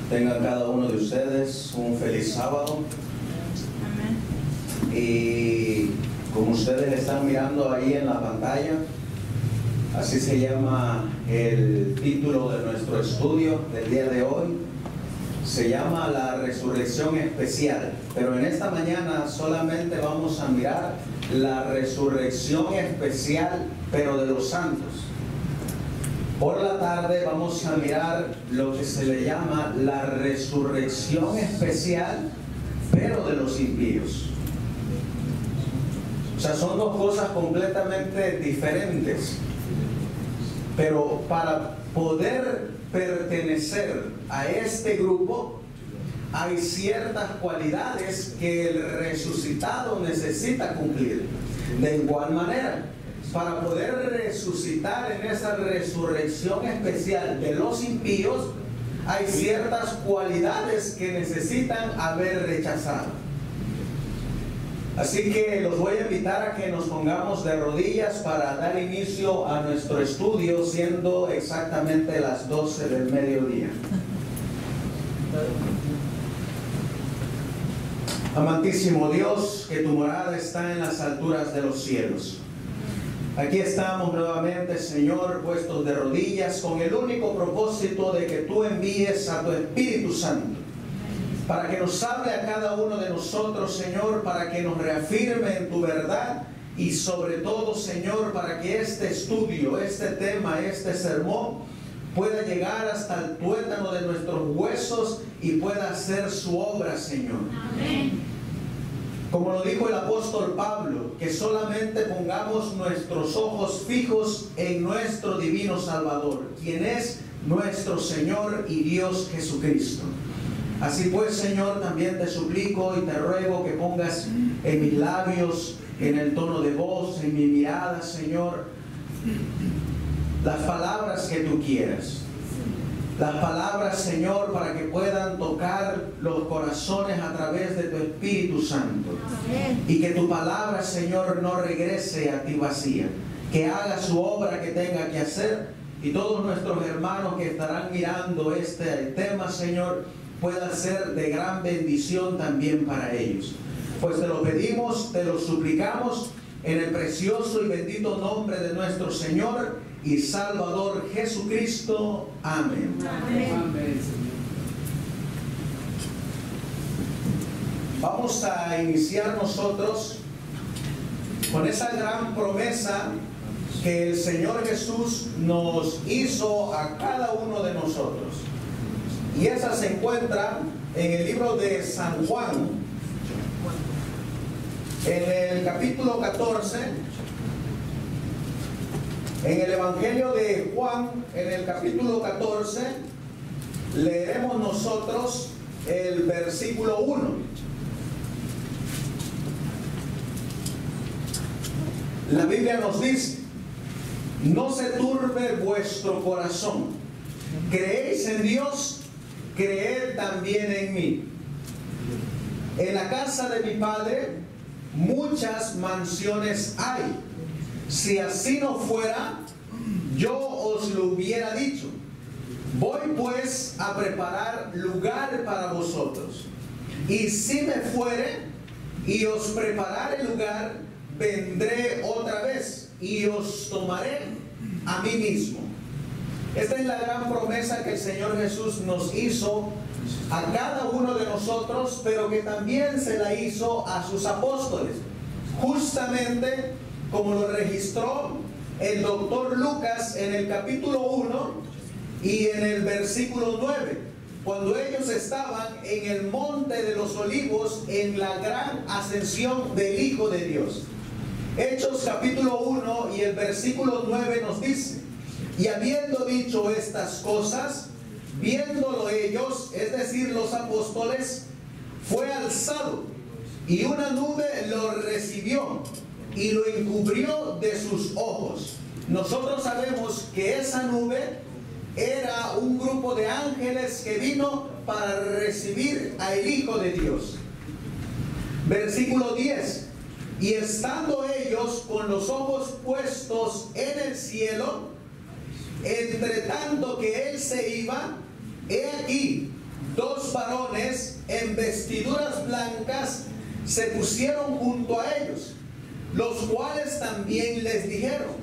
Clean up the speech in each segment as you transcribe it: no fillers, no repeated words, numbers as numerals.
Tengan cada uno de ustedes un feliz sábado. Amén. Y como ustedes están mirando ahí en la pantalla, así se llama el título de nuestro estudio del día de hoy. Se llama la resurrección especial, pero en esta mañana solamente vamos a mirar la resurrección especial, pero de los santos. Por la tarde vamos a mirar lo que se le llama la resurrección especial, pero de los impíos. O sea, son dos cosas completamente diferentes. Pero para poder pertenecer a este grupo, hay ciertas cualidades que el resucitado necesita cumplir. De igual manera, para poder resucitar en esa resurrección especial de los impíos, hay ciertas cualidades que necesitan haber rechazado. Así que los voy a invitar a que nos pongamos de rodillas para dar inicio a nuestro estudio, siendo exactamente las 12 del mediodía. Amantísimo Dios, que tu morada está en las alturas de los cielos. Aquí estamos nuevamente, Señor, puestos de rodillas con el único propósito de que tú envíes a tu Espíritu Santo para que nos hable a cada uno de nosotros, Señor, para que nos reafirme en tu verdad y sobre todo, Señor, para que este estudio, este tema, este sermón pueda llegar hasta el tuétano de nuestros huesos y pueda hacer su obra, Señor. Amén. Como lo dijo el apóstol Pablo, que solamente pongamos nuestros ojos fijos en nuestro divino Salvador, quien es nuestro Señor y Dios Jesucristo. Así pues, Señor, también te suplico y te ruego que pongas en mis labios, en el tono de voz, en mi mirada, Señor, las palabras que tú quieras. Las palabras, Señor, para que puedan tocar los corazones a través de tu Espíritu Santo. Amén. Y que tu palabra, Señor, no regrese a ti vacía. Que haga su obra que tenga que hacer. Y todos nuestros hermanos que estarán mirando este tema, Señor, pueda ser de gran bendición también para ellos. Pues te lo pedimos, te lo suplicamos en el precioso y bendito nombre de nuestro Señor y Salvador Jesucristo. Amén. Amén. Vamos a iniciar nosotros con esa gran promesa que el Señor Jesús nos hizo a cada uno de nosotros. Y esa se encuentra en el libro de San Juan, en el capítulo 14. En el Evangelio de Juan, en el capítulo 14, leeremos nosotros el versículo 1. La Biblia nos dice: no se turbe vuestro corazón. Creéis en Dios, creed también en mí. En la casa de mi Padre muchas mansiones hay. Si así no fuera, yo os lo hubiera dicho. Voy pues a preparar lugar para vosotros. Y si me fuere y os preparare lugar, vendré otra vez y os tomaré a mí mismo. Esta es la gran promesa que el Señor Jesús nos hizo a cada uno de nosotros, pero que también se la hizo a sus apóstoles. Justamente como lo registró el doctor Lucas en el capítulo 1 y en el versículo 9, cuando ellos estaban en el monte de los olivos en la gran ascensión del Hijo de Dios. Hechos capítulo 1 y el versículo 9 nos dice: y habiendo dicho estas cosas, viéndolo ellos, es decir, los apóstoles, fue alzado y una nube lo recibió y lo encubrió de sus ojos. Nosotros sabemos que esa nube era un grupo de ángeles que vino para recibir al Hijo de Dios. Versículo 10: y estando ellos con los ojos puestos en el cielo, entre tanto que él se iba, he aquí 2 varones en vestiduras blancas se pusieron junto a ellos, los cuales también les dijeron: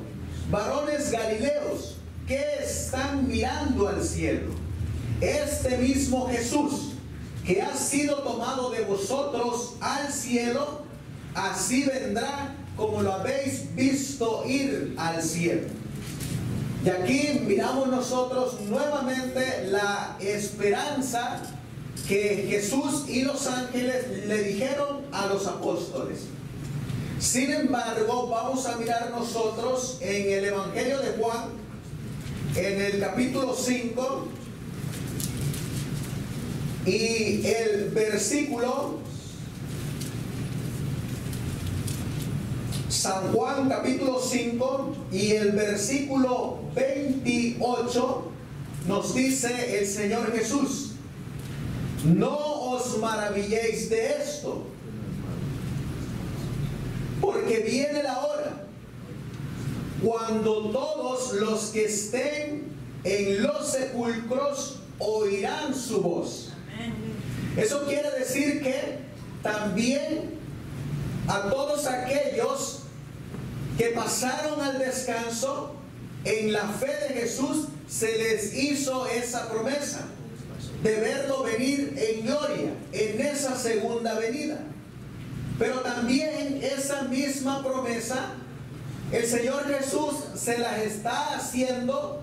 varones galileos, ¿qué están mirando al cielo? Este mismo Jesús, que ha sido tomado de vosotros al cielo, así vendrá como lo habéis visto ir al cielo. Y aquí miramos nosotros nuevamente la esperanza que Jesús y los ángeles le dijeron a los apóstoles. Sin embargo, vamos a mirar nosotros en el Evangelio de Juan, en el capítulo 5, y el versículo, San Juan capítulo 5 y el versículo 28, nos dice el Señor Jesús: no os maravilléis de esto, porque viene la hora cuando todos los que estén en los sepulcros oirán su voz. Eso quiere decir que también a todos aquellos que pasaron al descanso en la fe de Jesús se les hizo esa promesa de verlo venir en gloria en esa segunda venida. Pero también esa misma promesa el Señor Jesús se las está haciendo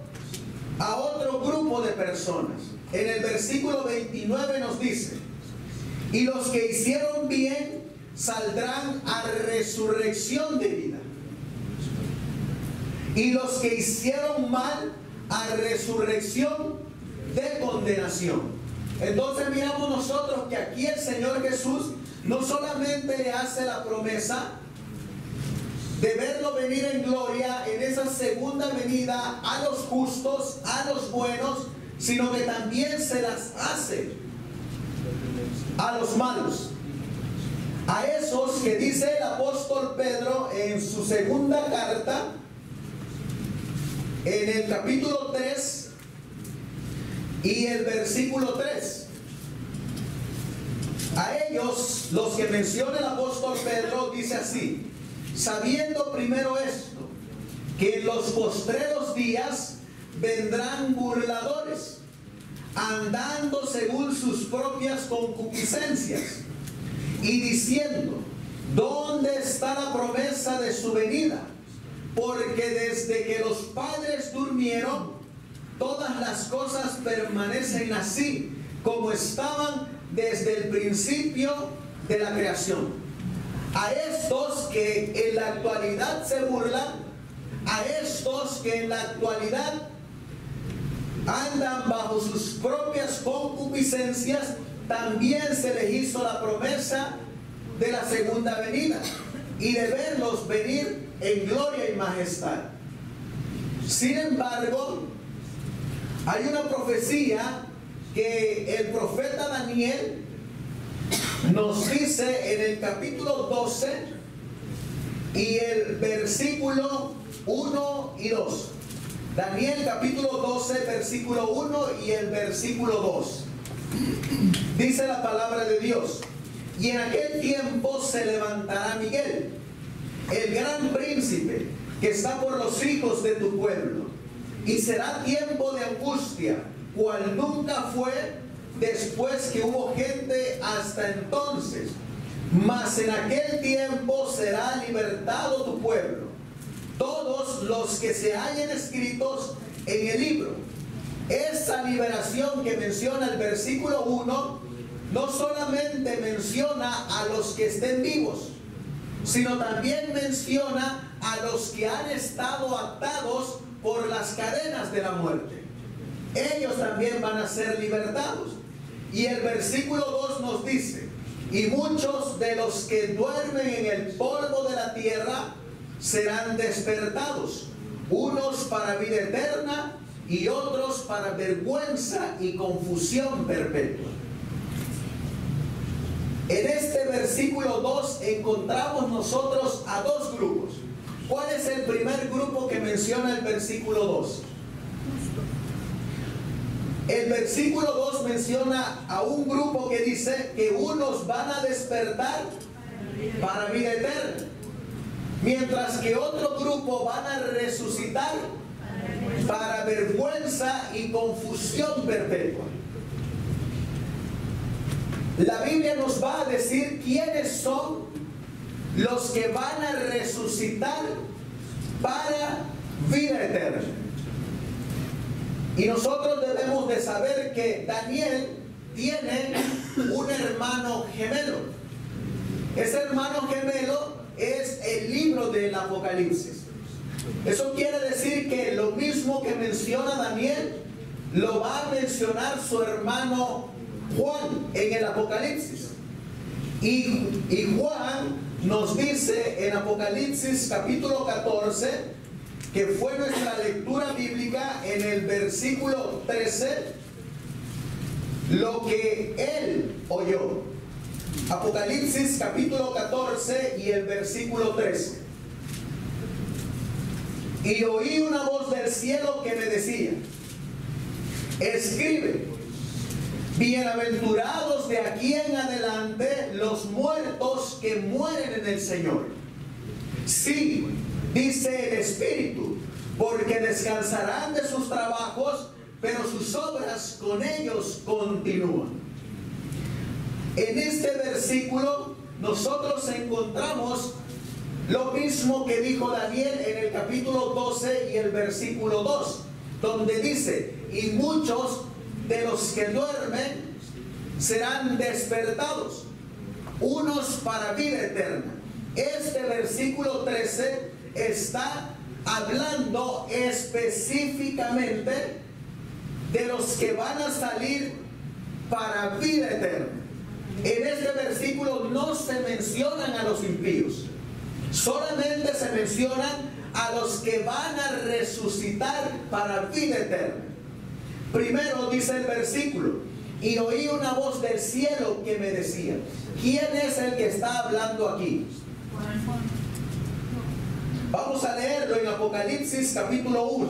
a otro grupo de personas. En el versículo 29 nos dice: y los que hicieron bien saldrán a resurrección de vida, y los que hicieron mal a resurrección de condenación. Entonces miramos nosotros que aquí el Señor Jesús no solamente le hace la promesa de verlo venir en gloria en esa segunda venida a los justos, a los buenos, sino que también se las hace a los malos, a esos que dice el apóstol Pedro en su segunda carta, en el capítulo 3 y el versículo 3. A ellos, los que menciona el apóstol Pedro, dice así: sabiendo primero esto, que en los postreros días vendrán burladores, andando según sus propias concupiscencias, y diciendo: ¿dónde está la promesa de su venida? Porque desde que los padres durmieron, todas las cosas permanecen así como estaban desde el principio de la creación. A estos que en la actualidad se burlan, a estos que en la actualidad andan bajo sus propias concupiscencias, también se les hizo la promesa de la segunda venida y de verlos venir en gloria y majestad. Sin embargo, hay una profecía que el profeta Daniel nos dice en el capítulo 12 y el versículo 1 y 2. Daniel capítulo 12, versículo 1 y el versículo 2. Dice la palabra de Dios: y en aquel tiempo se levantará Miguel, el gran príncipe que está por los hijos de tu pueblo, y será tiempo de angustia, cual nunca fue después que hubo gente hasta entonces. Mas en aquel tiempo será libertado tu pueblo, todos los que se hallen escritos en el libro. Esa liberación que menciona el versículo 1 no solamente menciona a los que estén vivos, sino también menciona a los que han estado atados por las cadenas de la muerte. Ellos también van a ser libertados. Y el versículo 2 nos dice: y muchos de los que duermen en el polvo de la tierra serán despertados, unos para vida eterna y otros para vergüenza y confusión perpetua. En este versículo 2 encontramos nosotros a dos grupos. ¿Cuál es el primer grupo que menciona el versículo 2? El versículo 2 menciona a un grupo que dice que unos van a despertar para vida eterna, mientras que otro grupo van a resucitar para vergüenza y confusión perpetua. La Biblia nos va a decir quiénes son los que van a resucitar para vida eterna. Y nosotros debemos de saber que Daniel tiene un hermano gemelo. Ese hermano gemelo es el libro del Apocalipsis. Eso quiere decir que lo mismo que menciona Daniel, lo va a mencionar su hermano Juan en el Apocalipsis. Y Juan nos dice en Apocalipsis capítulo 14, que fue nuestra lectura bíblica, en el versículo 13, lo que él oyó. Apocalipsis capítulo 14 y el versículo 13. Y oí una voz del cielo que me decía: escribe, bienaventurados de aquí en adelante los muertos que mueren en el Señor. Sí, dice el Espíritu, porque descansarán de sus trabajos, pero sus obras con ellos continúan. En este versículo nosotros encontramos lo mismo que dijo Daniel en el capítulo 12 y el versículo 2, donde dice: y muchos de los que duermen serán despertados, unos para vida eterna. Este versículo 13 está hablando específicamente de los que van a salir para vida eterna. En este versículo no se mencionan a los impíos, solamente se mencionan a los que van a resucitar para vida eterna. Primero dice el versículo: y oí una voz del cielo que me decía. ¿Quién es el que está hablando aquí? Vamos a leerlo en Apocalipsis capítulo 1.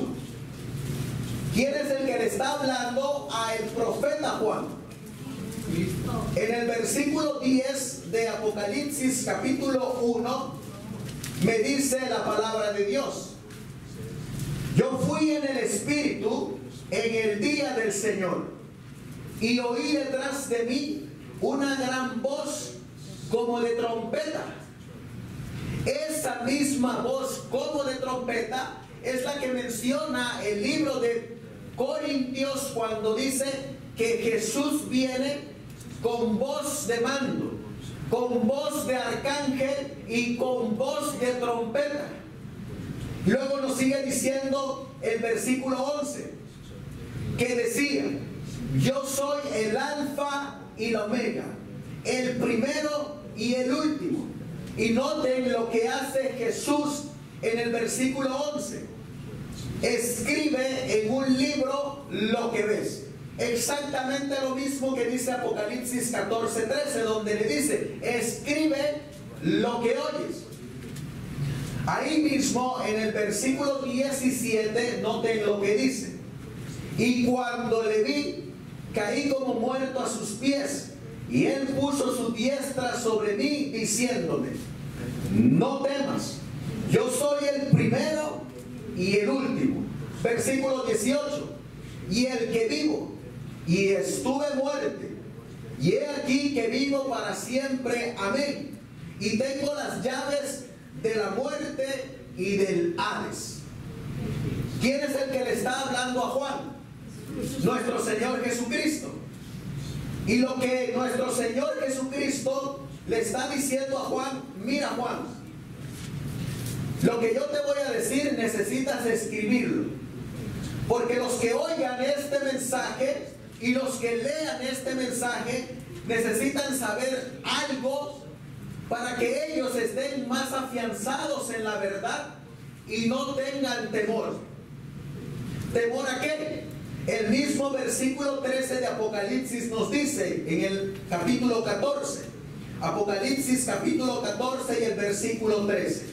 ¿Quién es el que le está hablando al profeta Juan? En el versículo 10 de Apocalipsis capítulo 1 me dice la palabra de Dios: yo fui en el Espíritu en el día del Señor, y oí detrás de mí una gran voz como de trompeta. Esa misma voz como de trompeta es la que menciona el libro de Corintios cuando dice que Jesús viene con voz de mando, con voz de arcángel y con voz de trompeta. Luego nos sigue diciendo el versículo 11, que decía: yo soy el alfa y la omega, el primero y el último. Y noten lo que hace Jesús en el versículo 11. Escribe en un libro lo que ves. Exactamente lo mismo que dice Apocalipsis 14:13, donde le dice: escribe lo que oyes. Ahí mismo en el versículo 17, noten lo que dice: y cuando le vi, caí como muerto a sus pies, y él puso su diestra sobre mí, diciéndome: no temas, yo soy el primero y el último. Versículo 18: y el que vivo, y estuve muerte, y he aquí que vivo para siempre, amén, y tengo las llaves de la muerte y del Hades. ¿Quién es el que le está hablando a Juan? Nuestro Señor Jesucristo. Y lo que nuestro Señor Jesucristo le está diciendo a Juan: mira, Juan, lo que yo te voy a decir necesitas escribirlo, porque los que oigan este mensaje y los que lean este mensaje necesitan saber algo para que ellos estén más afianzados en la verdad y no tengan temor. ¿Temor a qué? El mismo versículo 13 de Apocalipsis nos dice en el capítulo 14, Apocalipsis capítulo 14 y el versículo 13,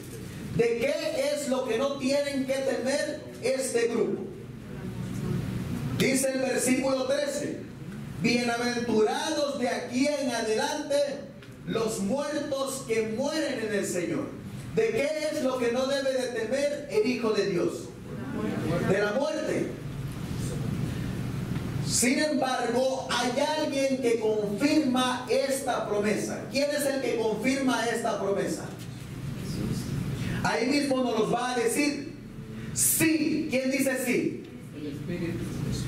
¿de qué es lo que no tienen que temer este grupo? Dice el versículo 13: bienaventurados de aquí en adelante los muertos que mueren en el Señor. ¿De qué es lo que no debe de temer el Hijo de Dios? De la muerte. Sin embargo, hay alguien que confirma esta promesa. ¿Quién es el que confirma esta promesa? Ahí mismo nos los va a decir. Sí. ¿Quién dice sí? El Espíritu.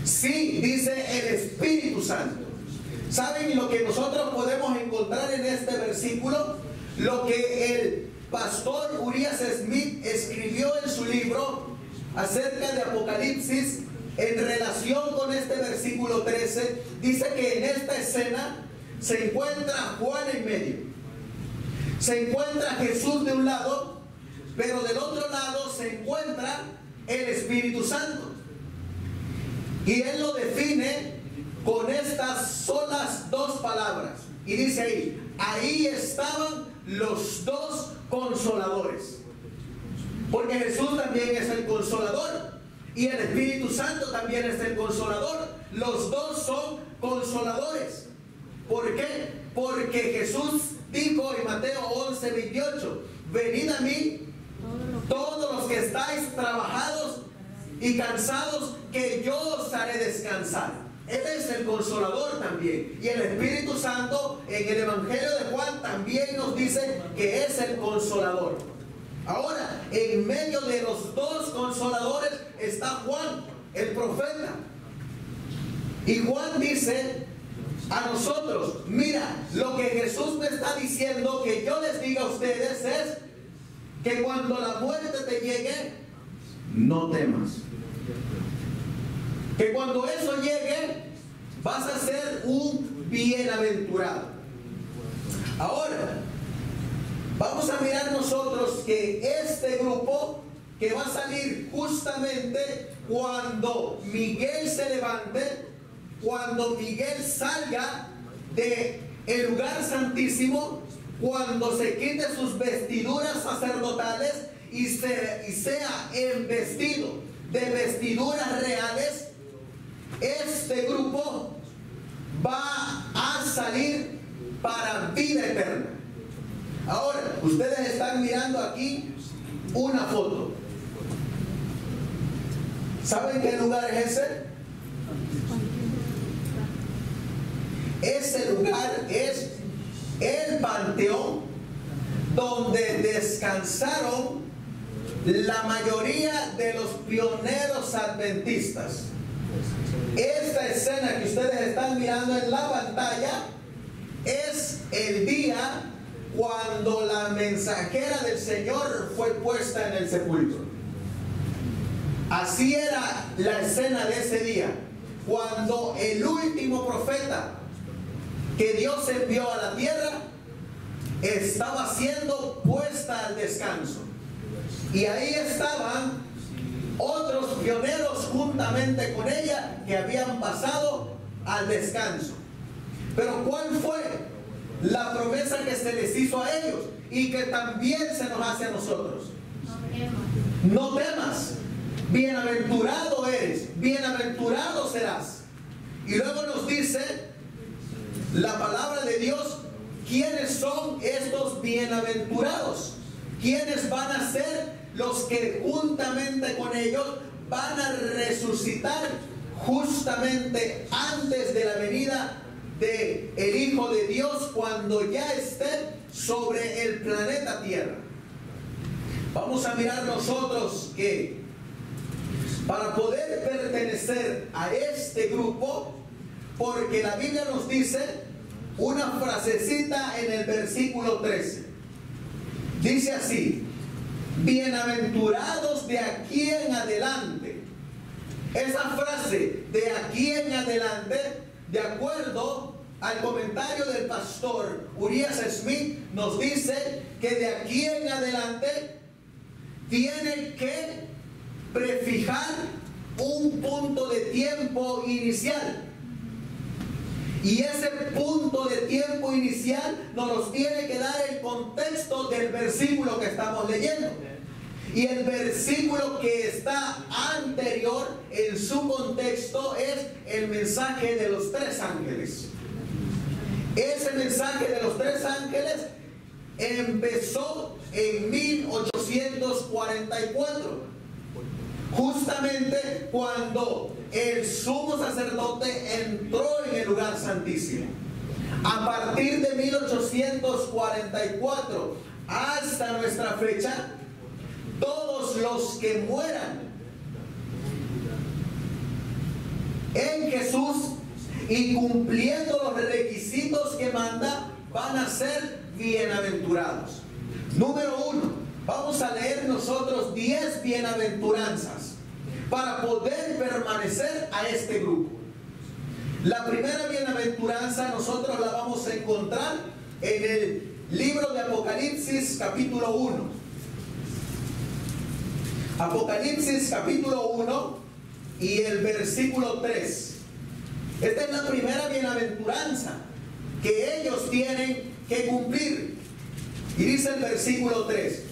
Sí, dice el Espíritu Santo. ¿Saben lo que nosotros podemos encontrar en este versículo? Lo que el pastor Urias Smith escribió en su libro acerca de Apocalipsis en relación con este versículo 13. Dice que en esta escena se encuentra Juan en medio. Se encuentra Jesús de un lado, pero del otro lado se encuentra el Espíritu Santo. Y él lo define con estas solas dos palabras. Y dice ahí estaban los dos consoladores. Porque Jesús también es el consolador. Y el Espíritu Santo también es el consolador. Los dos son consoladores. ¿Por qué? Porque Jesús dijo en Mateo 11:28: venid a mí todos los que estáis trabajados y cansados, que yo os haré descansar. Él es el consolador también. Y el Espíritu Santo en el Evangelio de Juan también nos dice que es el consolador. Ahora, en medio de los dos consoladores está Juan, el profeta. Y Juan dice a nosotros: mira, lo que Jesús me está diciendo que yo les diga a ustedes es que cuando la muerte te llegue, no temas. Que cuando eso llegue, vas a ser un bienaventurado. Ahora, vamos a mirar nosotros que este grupo que va a salir justamente cuando Miguel se levante, cuando Miguel salga del lugar santísimo, cuando se quite sus vestiduras sacerdotales y sea embestido de vestiduras reales, este grupo va a salir para vida eterna. Ahora, ustedes están mirando aquí una foto. ¿Saben qué lugar es ese? Ese lugar es el panteón donde descansaron la mayoría de los pioneros adventistas. Esta escena que ustedes están mirando en la pantalla es el día cuando la mensajera del Señor fue puesta en el sepulcro. Así era la escena de ese día, cuando el último profeta que Dios envió a la tierra estaba siendo puesta al descanso. Y ahí estaban otros pioneros juntamente con ella que habían pasado al descanso. Pero ¿cuál fue la promesa que se les hizo a ellos y que también se nos hace a nosotros? No temas, bienaventurado eres, bienaventurado serás. Y luego nos dice la palabra de Dios quiénes son estos bienaventurados, quiénes van a ser los que juntamente con ellos van a resucitar justamente antes de la venida de el Hijo de Dios, cuando ya esté sobre el planeta Tierra. Vamos a mirar nosotros que para poder pertenecer a este grupo, porque la Biblia nos dice una frasecita en el versículo 13. Dice así: bienaventurados de aquí en adelante. Esa frase, de aquí en adelante, de acuerdo al comentario del pastor Urias Smith, nos dice que de aquí en adelante tiene que prefijar un punto de tiempo inicial. Y ese punto de tiempo inicial nos tiene que dar el contexto del versículo que estamos leyendo. Y el versículo que está anterior en su contexto es el mensaje de los tres ángeles. Ese mensaje de los tres ángeles empezó en 1844, justamente cuando el sumo sacerdote entró en el lugar santísimo. A partir de 1844 hasta nuestra fecha, todos los que mueran en Jesús y cumpliendo los requisitos que manda, van a ser bienaventurados. Número 1, vamos a leer nosotros 10 bienaventuranzas para poder permanecer a este grupo. La primera bienaventuranza nosotros la vamos a encontrar en el libro de Apocalipsis capítulo 1. Apocalipsis capítulo 1 y el versículo 3. Esta es la primera bienaventuranza que ellos tienen que cumplir. Y dice el versículo 3: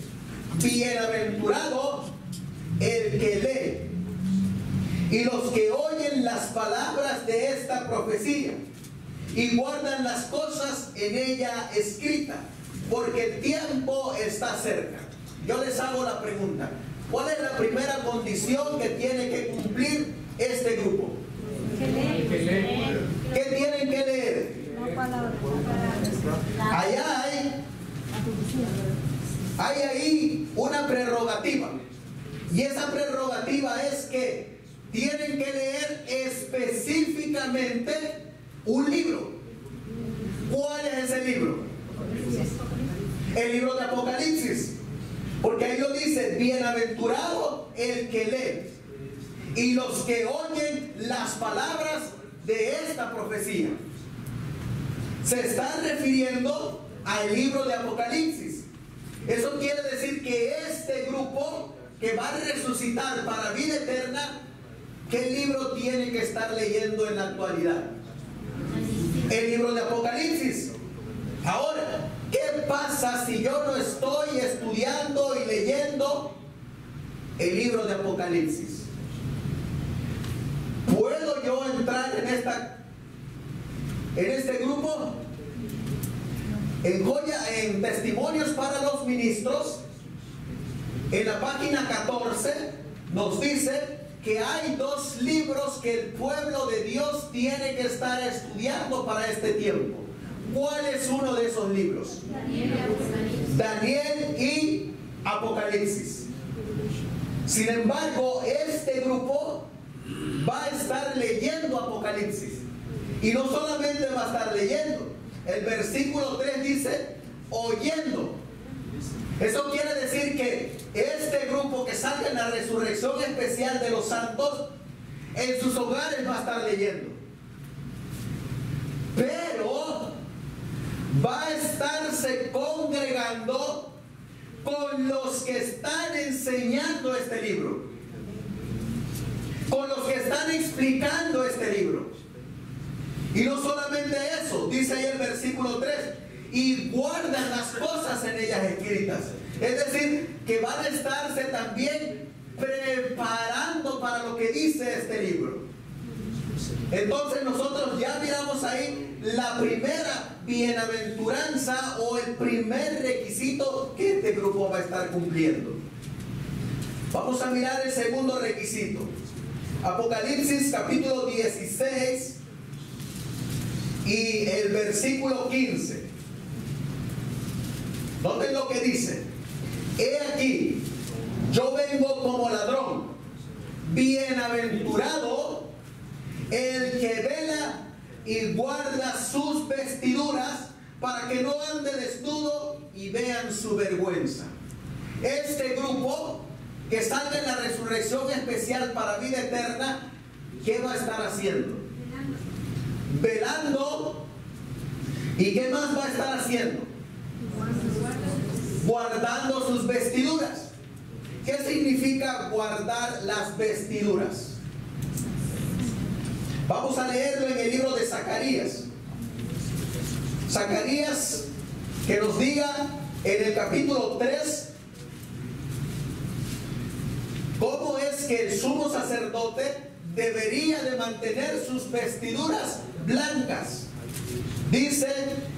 bienaventurado el que lee y los que oyen las palabras de esta profecía y guardan las cosas en ella escritas, porque el tiempo está cerca. Yo les hago la pregunta: ¿cuál es la primera condición que tiene que cumplir este grupo? ¿Qué tienen que leer? Allá hay ahí una prerrogativa. Y esa prerrogativa es que tienen que leer específicamente un libro. ¿Cuál es ese libro? El libro de Apocalipsis. Porque ahí lo dice: bienaventurado el que lee y los que oyen las palabras de esta profecía. Se está refiriendo al libro de Apocalipsis. Eso quiere decir que este grupo que va a resucitar para vida eterna, ¿qué libro tiene que estar leyendo en la actualidad? El libro de Apocalipsis. Ahora, ¿qué pasa si yo no estoy estudiando y leyendo el libro de Apocalipsis? ¿Puedo yo entrar en este grupo? En Testimonios para los Ministros, en la página 14, nos dice que hay 2 libros que el pueblo de Dios tiene que estar estudiando para este tiempo. ¿Cuál es uno de esos libros? Daniel y Apocalipsis. Sin embargo, este grupo va a estar leyendo Apocalipsis. Y no solamente va a estar leyendo. El versículo 3 dice: oyendo. Eso quiere decir que este grupo que salga en la resurrección especial de los santos, en sus hogares va a estar leyendo. Pero va a estarse congregando con los que están enseñando este libro, con los que están explicando este libro. Y no solamente eso, dice ahí el versículo 3: y guardan las cosas en ellas escritas. Es decir, que van a estarse también preparando para lo que dice este libro. Entonces nosotros ya miramos ahí la primera bienaventuranza o el primer requisito que este grupo va a estar cumpliendo. Vamos a mirar el segundo requisito. Apocalipsis capítulo 16 y el versículo 15. Noten lo que dice: he aquí, yo vengo como ladrón. Bienaventurado el que vela y guarda sus vestiduras, para que no ande desnudo y vean su vergüenza. Este grupo que salga en la resurrección especial para vida eterna, ¿qué va a estar haciendo? Velando. ¿Y qué más va a estar haciendo? Guardando sus vestiduras. ¿Qué significa guardar las vestiduras? Vamos a leerlo en el libro de Zacarías. Zacarías, que nos diga en el capítulo 3 que el sumo sacerdote debería de mantener sus vestiduras blancas. Dice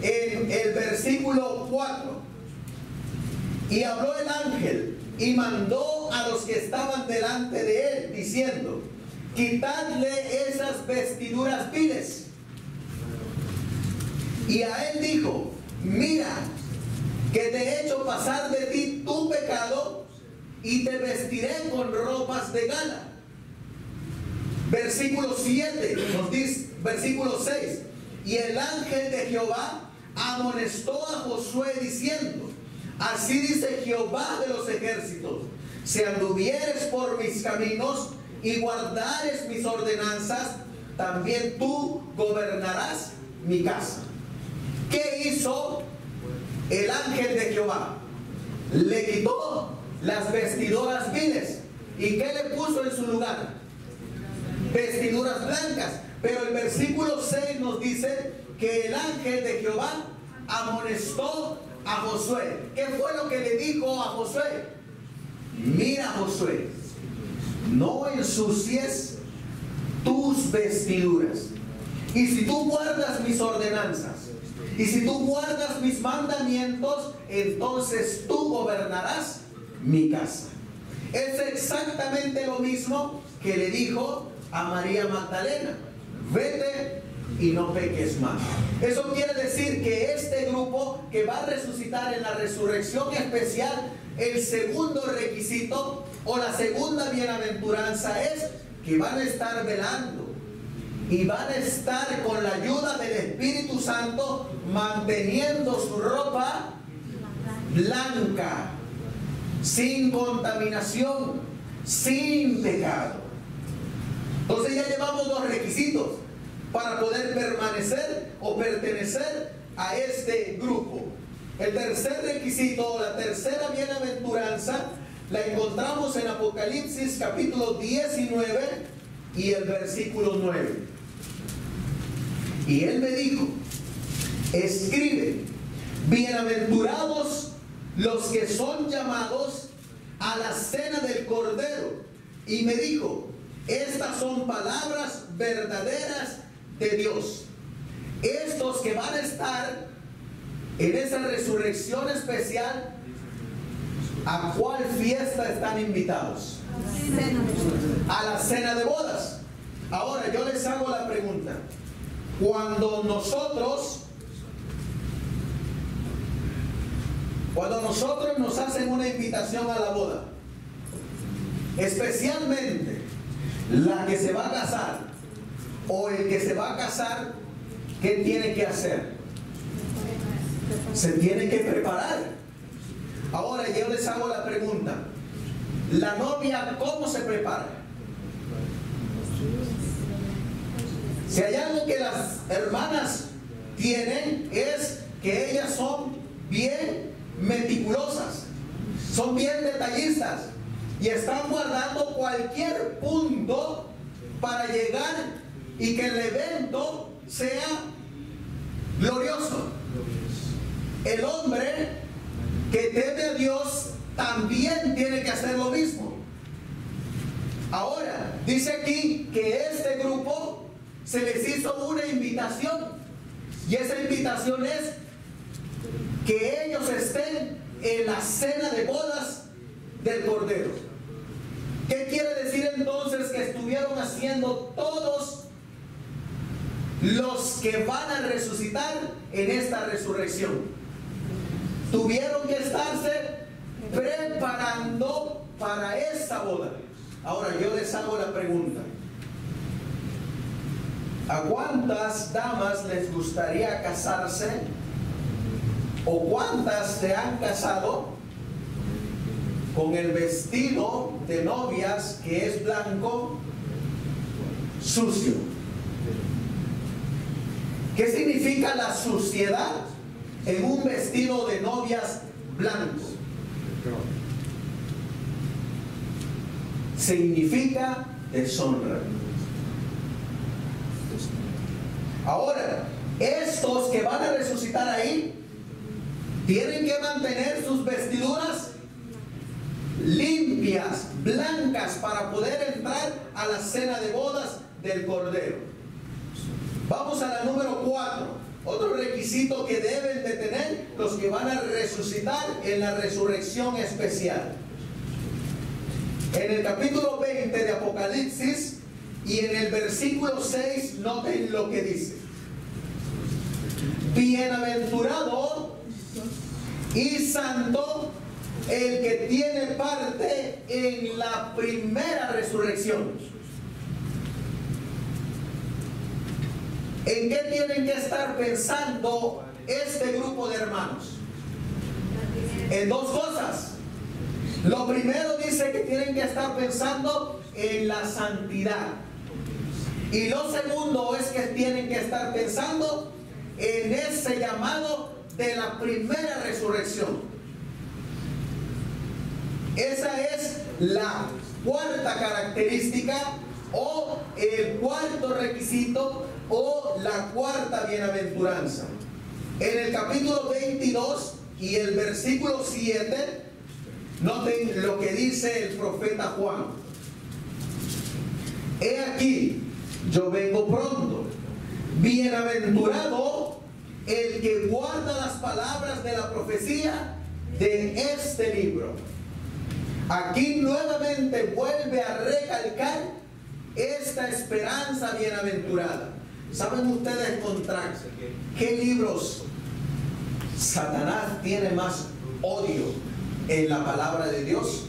en el versículo 4: y habló el ángel y mandó a los que estaban delante de él, diciendo: quitadle esas vestiduras viles. Y a él dijo: mira, que te he hecho pasar de ti tu pecado, y te vestiré con ropas de gala. Versículo 7 nos dice, versículo 6: y el ángel de Jehová amonestó a Josué diciendo: así dice Jehová de los ejércitos, si anduvieres por mis caminos y guardares mis ordenanzas, también tú gobernarás mi casa. ¿Qué hizo el ángel de Jehová? Le quitó las vestiduras viles. ¿Y qué le puso en su lugar? Vestiduras blancas. Pero el versículo 6 nos dice que el ángel de Jehová amonestó a Josué. ¿Qué fue lo que le dijo a Josué? Mira, Josué, no ensucies tus vestiduras. Y si tú guardas mis ordenanzas, y si tú guardas mis mandamientos, entonces tú gobernarás mi casa. Es exactamente lo mismo que le dijo a María Magdalena: vete y no peques más. Eso quiere decir que este grupo que va a resucitar en la resurrección especial, el segundo requisito o la segunda bienaventuranza es que van a estar velando y van a estar con la ayuda del Espíritu Santo manteniendo su ropa blanca, sin contaminación, sin pecado. Entonces ya llevamos dos requisitos para poder permanecer o pertenecer a este grupo. El tercer requisito, la tercera bienaventuranza, la encontramos en Apocalipsis capítulo 19 y el versículo 9. Y él me dijo: escribe, bienaventurados los que son llamados a la cena del Cordero. Y me dijo: estas son palabras verdaderas de Dios. Estos que van a estar en esa resurrección especial, ¿a cuál fiesta están invitados? A la cena de bodas. Ahora yo les hago la pregunta: cuando nosotros nos hacen una invitación a la boda, especialmente la que se va a casar o el que se va a casar, ¿qué tiene que hacer? Se tiene que preparar. Ahora yo les hago la pregunta: ¿la novia cómo se prepara? Si hay algo que las hermanas tienen, es que ellas son bien meticulosas, son bien detallistas y están guardando cualquier punto para llegar y que el evento sea glorioso. El hombre que teme a Dios también tiene que hacer lo mismo. Ahora, dice aquí que este grupo se les hizo una invitación, y esa invitación es que ellos estén en la cena de bodas del Cordero. ¿Qué quiere decir entonces que estuvieron haciendo todos los que van a resucitar en esta resurrección? Tuvieron que estarse preparando para esa boda. Ahora yo les hago la pregunta: ¿a cuántas damas les gustaría casarse? ¿O cuántas se han casado con el vestido de novias que es blanco sucio? ¿Qué significa la suciedad en un vestido de novias blanco? Significa deshonra. Ahora, estos que van a resucitar ahí tienen que mantener sus vestiduras limpias, blancas, para poder entrar a la cena de bodas del Cordero. Vamos a la número 4. Otro requisito que deben de tener los que van a resucitar en la resurrección especial. En el capítulo 20 de Apocalipsis y en el versículo 6, noten lo que dice. Bienaventurado y santo el que tiene parte en la primera resurrección. ¿En qué tienen que estar pensando este grupo de hermanos? En dos cosas. Lo primero dice que tienen que estar pensando en la santidad. Y lo segundo es que tienen que estar pensando en ese llamado de la primera resurrección. Esa es la cuarta característica o el cuarto requisito o la cuarta bienaventuranza. En el capítulo 22 y el versículo 7, noten lo que dice el profeta Juan. He aquí, yo vengo pronto. Bienaventurado el que guarda las palabras de la profecía de este libro. Aquí nuevamente vuelve a recalcar esta esperanza bienaventurada. ¿Saben ustedes contra qué libros Satanás tiene más odio en la palabra de Dios?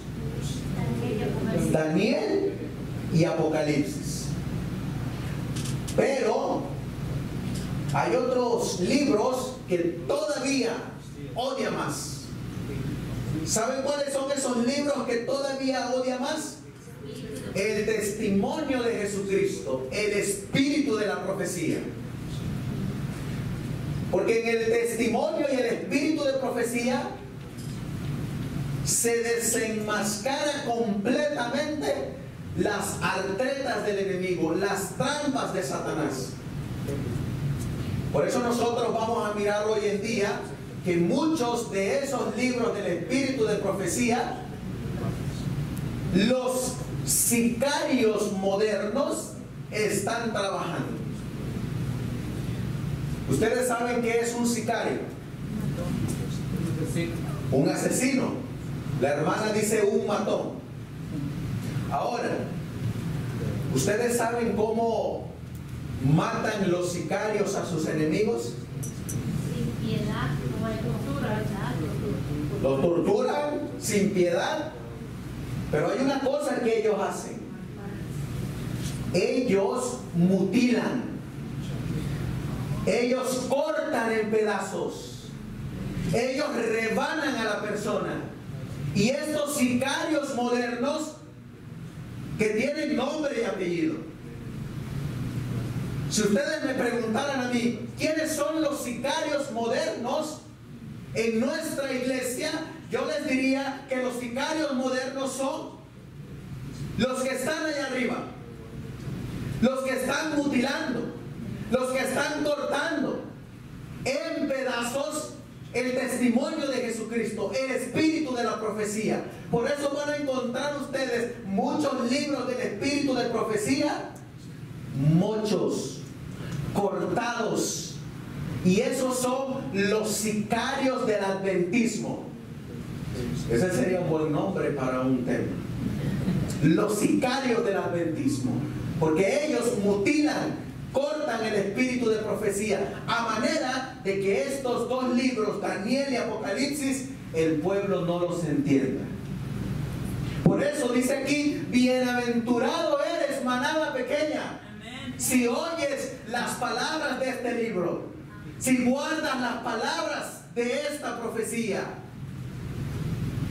Daniel y Apocalipsis. Pero hay otros libros que todavía odia más. ¿Saben cuáles son esos libros que todavía odia más? El testimonio de Jesucristo, el espíritu de la profecía. Porque en el testimonio y el espíritu de profecía se desenmascara completamente las artretas del enemigo, las trampas de Satanás. Por eso nosotros vamos a mirar hoy en día que muchos de esos libros del espíritu de profecía, los sicarios modernos están trabajando. Ustedes saben qué es un sicario. Un asesino. La hermana dice un matón. Ahora, ¿ustedes saben cómo matan los sicarios a sus enemigos? Sin piedad, como hay tortura, ¿verdad? Los torturan sin piedad. Pero hay una cosa que ellos hacen. Ellos mutilan. Ellos cortan en pedazos. Ellos rebanan a la persona. Y estos sicarios modernos que tienen nombre y apellido. Si ustedes me preguntaran a mí, ¿quiénes son los sicarios modernos en nuestra iglesia? Yo les diría que los sicarios modernos son los que están allá arriba, los que están mutilando, los que están cortando en pedazos el testimonio de Jesucristo, el espíritu de la profecía. Por eso van a encontrar ustedes muchos libros del espíritu de profecía, muchos cortados. Y esos son los sicarios del adventismo. Ese sería un buen nombre para un tema. Los sicarios del adventismo. Porque ellos mutilan, cortan el espíritu de profecía, a manera de que estos dos libros, Daniel y Apocalipsis, el pueblo no los entienda. Por eso dice aquí, bienaventurado eres, manada pequeña, si oyes las palabras de este libro, si guardas las palabras de esta profecía,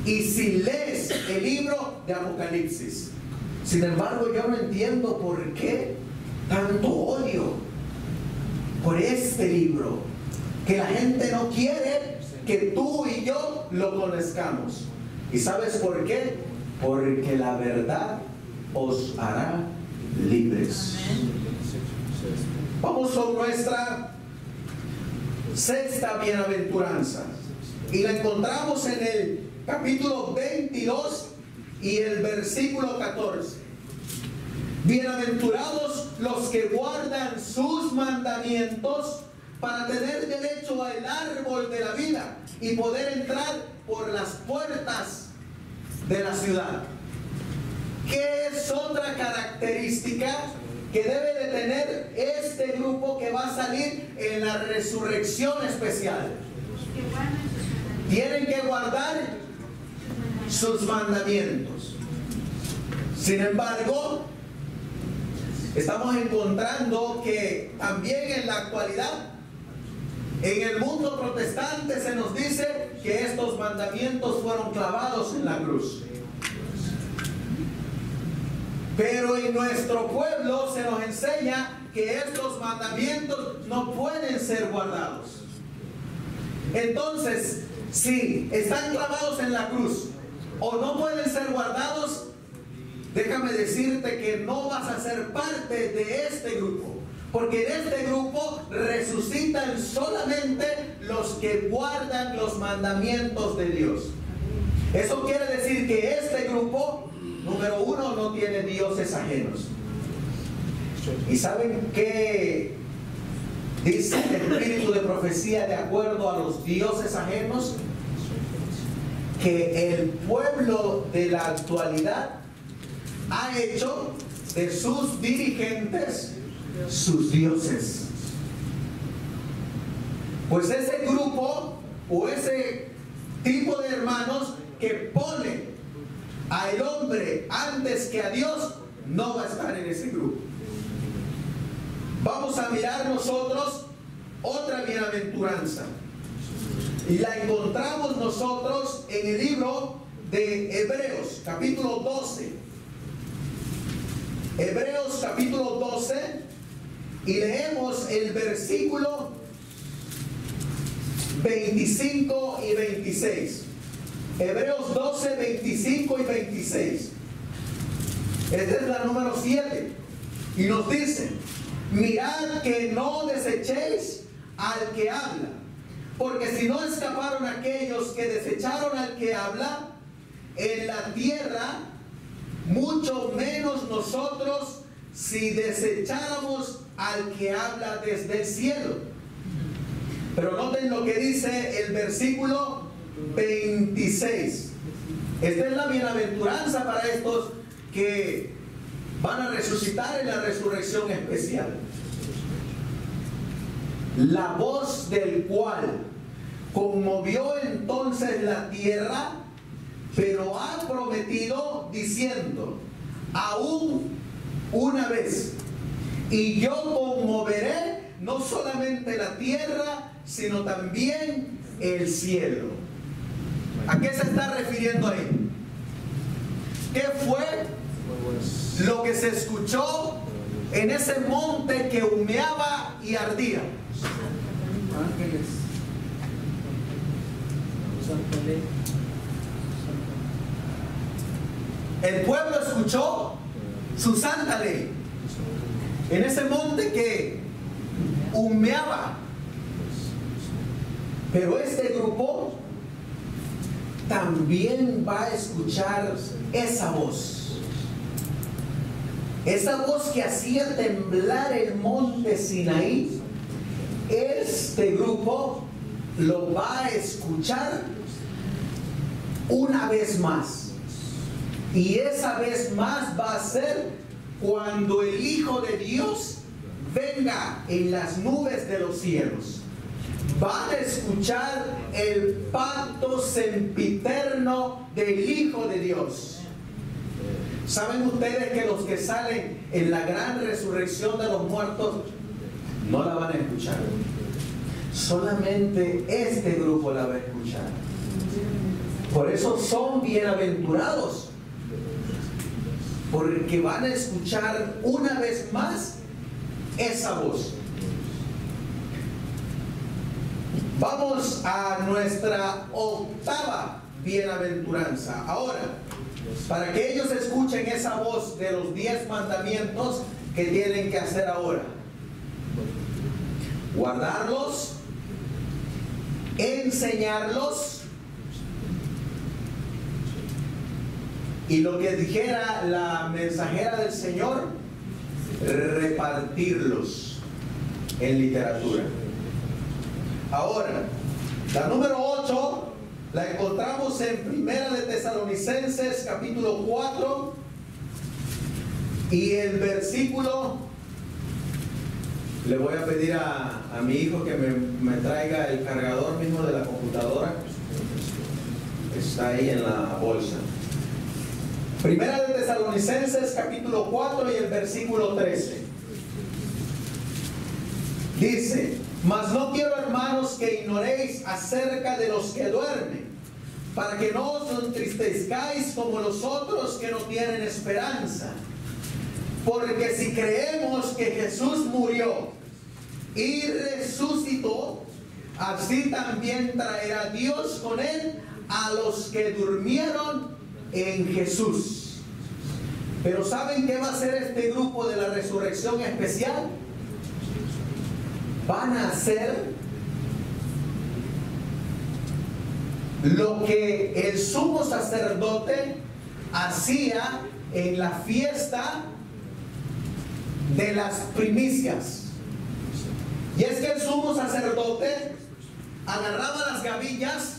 y si lees el libro de Apocalipsis. Sin embargo, yo no entiendo por qué tanto odio por este libro, que la gente no quiere que tú y yo lo conozcamos. ¿Y sabes por qué? Porque la verdad os hará libres. Vamos con nuestra sexta bienaventuranza, y la encontramos en el capítulo 22 y el versículo 14. Bienaventurados los que guardan sus mandamientos para tener derecho al árbol de la vida y poder entrar por las puertas de la ciudad. ¿Qué es otra característica que debe de tener este grupo que va a salir en la resurrección especial? Tienen que guardar sus mandamientos. Sin embargo, estamos encontrando que también en la actualidad, en el mundo protestante se nos dice que estos mandamientos fueron clavados en la cruz. Pero en nuestro pueblo se nos enseña que estos mandamientos no pueden ser guardados. Entonces, si están clavados en la cruz o no pueden ser guardados, déjame decirte que no vas a ser parte de este grupo. Porque en este grupo resucitan solamente los que guardan los mandamientos de Dios. Eso quiere decir que este grupo, número uno, no tiene dioses ajenos. ¿Y saben qué dice el espíritu de profecía de acuerdo a los dioses ajenos? Que el pueblo de la actualidad ha hecho de sus dirigentes sus dioses. Pues ese grupo o ese tipo de hermanos que pone al hombre antes que a Dios no va a estar en ese grupo. Vamos a mirar nosotros otra bienaventuranza y la encontramos nosotros en el libro de Hebreos capítulo 12. Hebreos capítulo 12 y leemos el versículo 25 y 26. Hebreos 12, 25 y 26. Esta es la número 7. Y nos dice: mirad que no desechéis al que habla, porque si no escaparon aquellos que desecharon al que habla en la tierra, mucho menos nosotros si desecháramos al que habla desde el cielo. Pero noten lo que dice el versículo 26. Esta es la bienaventuranza para estos que van a resucitar en la resurrección especial. La voz del cual conmovió entonces la tierra, pero ha prometido diciendo: aún una vez, y yo conmoveré no solamente la tierra, sino también el cielo. ¿A qué se está refiriendo ahí? ¿Qué fue lo que se escuchó en ese monte que humeaba y ardía? Ángeles. Santa ley. El pueblo escuchó su santa ley en ese monte que humeaba. Pero este grupo también va a escuchar esa voz. Esa voz que hacía temblar el monte Sinaí. Este grupo lo va a escuchar una vez más. Y esa vez más va a ser cuando el Hijo de Dios venga en las nubes de los cielos. Van a escuchar el pacto sempiterno del Hijo de Dios. ¿Saben ustedes que los que salen en la gran resurrección de los muertos no la van a escuchar? Solamente este grupo la va a escuchar. Por eso son bienaventurados, porque van a escuchar una vez más esa voz. Vamos a nuestra octava bienaventuranza. Ahora, para que ellos escuchen esa voz de los 10 mandamientos, ¿qué tienen que hacer ahora? Guardarlos, enseñarlos Y lo que dijera la mensajera del Señor, repartirlos en literatura. Ahora, la número 8 la encontramos en Primera de Tesalonicenses capítulo 4 y el versículo, le voy a pedir a mi hijo que me traiga el cargador mismo de la computadora, está ahí en la bolsa. Primera de Tesalonicenses capítulo 4 y el versículo 13 dice: mas no quiero, hermanos, que ignoréis acerca de los que duermen, para que no os entristezcáis como los otros que no tienen esperanza. Porque si creemos que Jesús murió y resucitó, así también traerá Dios con él a los que durmieron en Jesús. Pero ¿saben qué va a hacer este grupo de la resurrección especial? Van a hacer lo que el sumo sacerdote hacía en la fiesta de las primicias. Y es que el sumo sacerdote agarraba las gavillas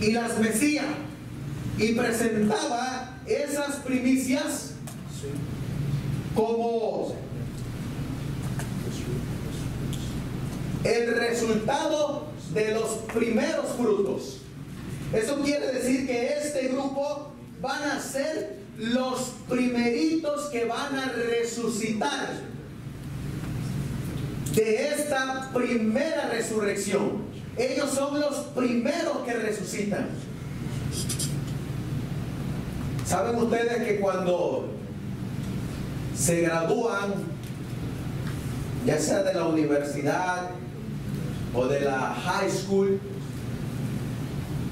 y las mecía y presentaba esas primicias como el resultado de los primeros frutos. Eso quiere decir que este grupo van a ser los primeritos que van a resucitar de esta primera resurrección. Ellos son los primeros que resucitan. ¿Saben ustedes que cuando se gradúan, ya sea de la universidad o de la high school,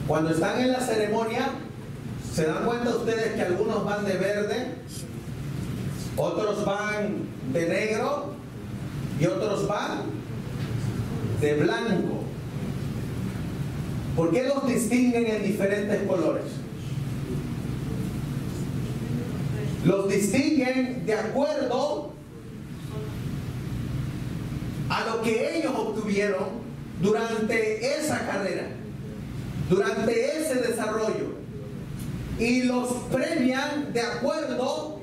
cuando están en la ceremonia, se dan cuenta ustedes que algunos van de verde, otros van de negro y otros van de blanco? ¿Por qué los distinguen en diferentes colores? Los distinguen de acuerdo a lo que ellos obtuvieron durante esa carrera, durante ese desarrollo, y los premian de acuerdo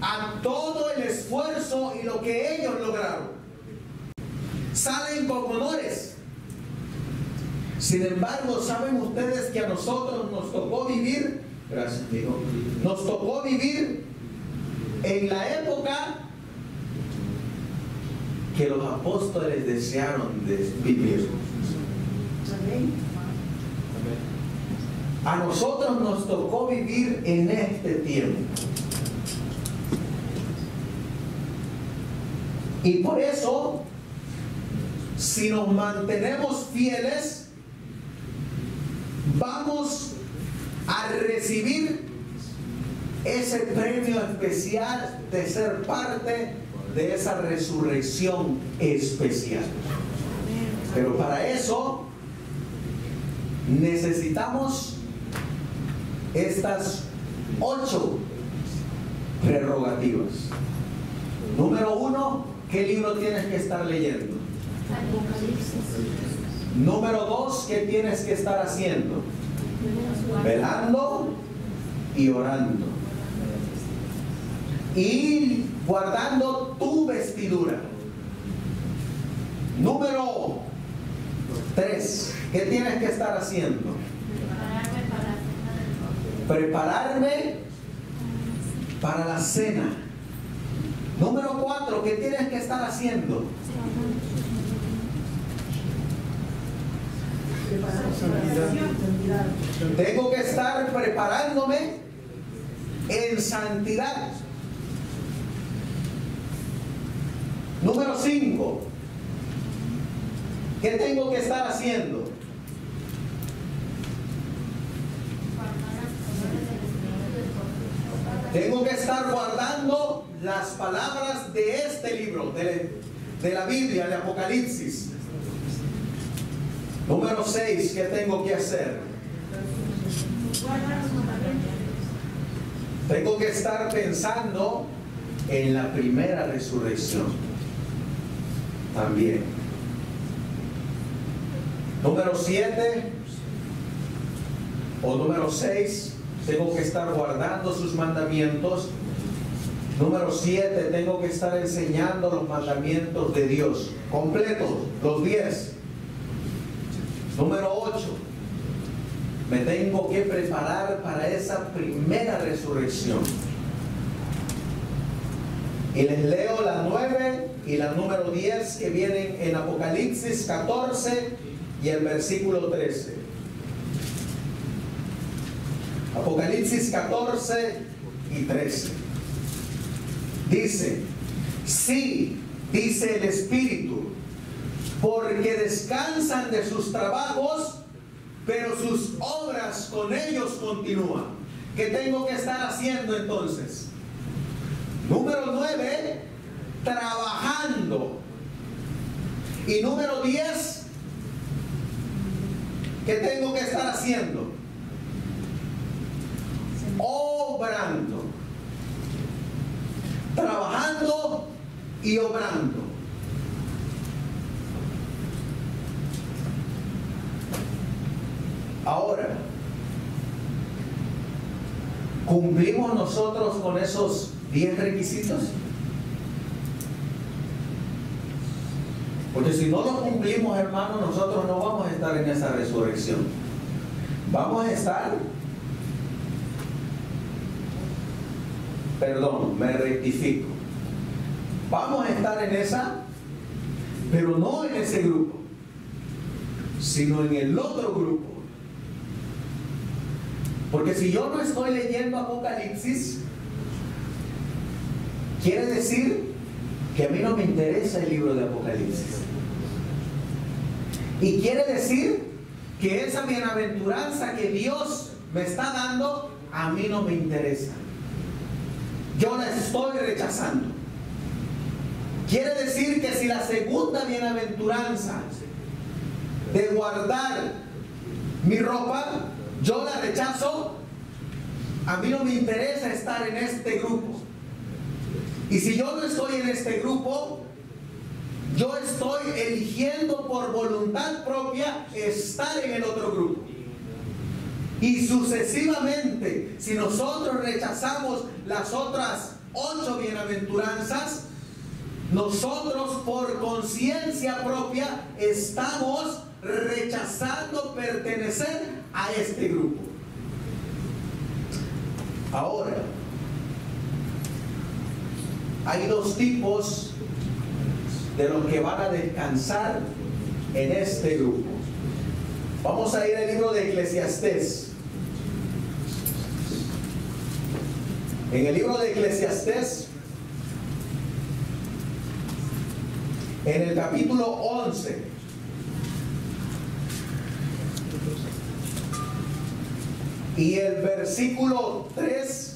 a todo el esfuerzo y lo que ellos lograron. Salen con honores. Sin embargo, ¿saben ustedes que a nosotros nos tocó vivir? Gracias, hijo. Nos tocó vivir en la época que los apóstoles desearon de vivir. A nosotros nos tocó vivir en este tiempo. Y por eso, si nos mantenemos fieles, vamos a recibir ese premio especial de ser parte de esa resurrección especial. Pero para eso necesitamos estas 8 prerrogativas. Número 1, ¿qué libro tienes que estar leyendo? Número 2, ¿qué tienes que estar haciendo? Velando y orando. Y guardando tu vestidura. Número 3, ¿qué tienes que estar haciendo? Prepararme para la cena. Número 4, ¿qué tienes que estar haciendo? Tengo que estar preparándome en santidad. Número 5, ¿qué tengo que estar haciendo? Tengo que estar guardando las palabras de este libro, de la Biblia, de Apocalipsis. Número 6, ¿qué tengo que hacer? guardar los mandamientos. Tengo que estar pensando en la primera resurrección también. Número 7 o número 6, tengo que estar guardando sus mandamientos. Número 7, tengo que estar enseñando los mandamientos de Dios completos, los 10. Número 8, me tengo que preparar para esa primera resurrección. Y les leo la 9 y la número 10 que vienen en Apocalipsis 14 y el versículo 13. Apocalipsis 14 y 13. Dice: sí, dice el Espíritu, porque descansan de sus trabajos, pero sus obras con ellos continúan. ¿Qué tengo que estar haciendo entonces? Número 9, trabajando. Y número 10, ¿qué tengo que estar haciendo? Obrando. Trabajando y obrando. Ahora, ¿cumplimos nosotros con esos 10 requisitos? Porque si no los cumplimos, hermanos, nosotros no vamos a estar en esa resurrección. Vamos a estar, perdón, me rectifico. Vamos a estar en esa, pero no en ese grupo, sino en el otro grupo. Porque si yo no estoy leyendo Apocalipsis, quiere decir que a mí no me interesa el libro de Apocalipsis. Y quiere decir que esa bienaventuranza que Dios me está dando, a mí no me interesa. Yo la estoy rechazando. Quiere decir que si la segunda bienaventuranza de guardar mi ropa, yo la rechazo, a mí no me interesa estar en este grupo. Y si yo no estoy en este grupo, yo estoy eligiendo por voluntad propia estar en el otro grupo. Y sucesivamente, si nosotros rechazamos las otras 8 bienaventuranzas, nosotros por conciencia propia estamos rechazando pertenecer a este grupo. Ahora, hay 2 tipos de los que van a descansar en este grupo. Vamos a ir al libro de Eclesiastés. En el libro de Eclesiastés, en el capítulo 11, y el versículo 3,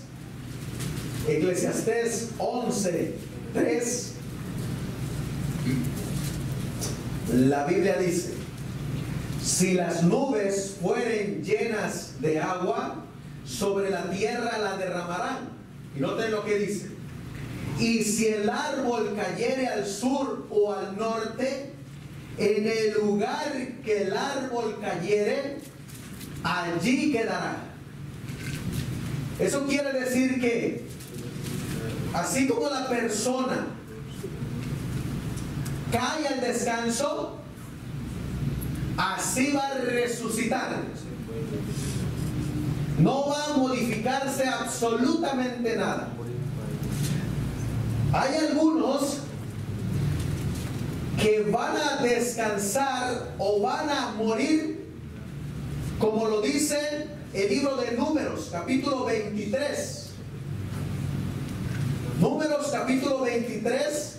Eclesiastés 11, 3, la Biblia dice: si las nubes fueren llenas de agua, sobre la tierra la derramarán. Y noten lo que dice: y si el árbol cayere al sur o al norte, en el lugar que el árbol cayere, allí quedará. Eso quiere decir que así como la persona cae al descanso, así va a resucitar. No va a modificarse absolutamente nada. Hay algunos que van a descansar o van a morir, como lo dice el libro de Números, capítulo 23. Números, capítulo 23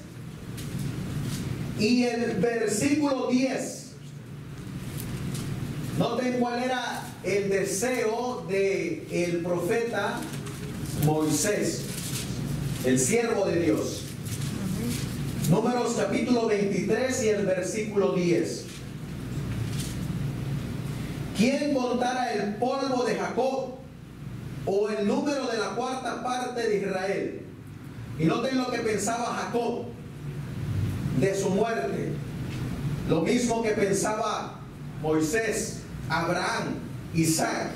y el versículo 10. Noten cuál era el deseo del profeta Moisés, el siervo de Dios. Números capítulo 23 y el versículo 10. ¿Quién contara el polvo de Jacob o el número de la cuarta parte de Israel. Y noten lo que pensaba Jacob de su muerte. Lo mismo que pensaba Moisés, Abraham, Isaac.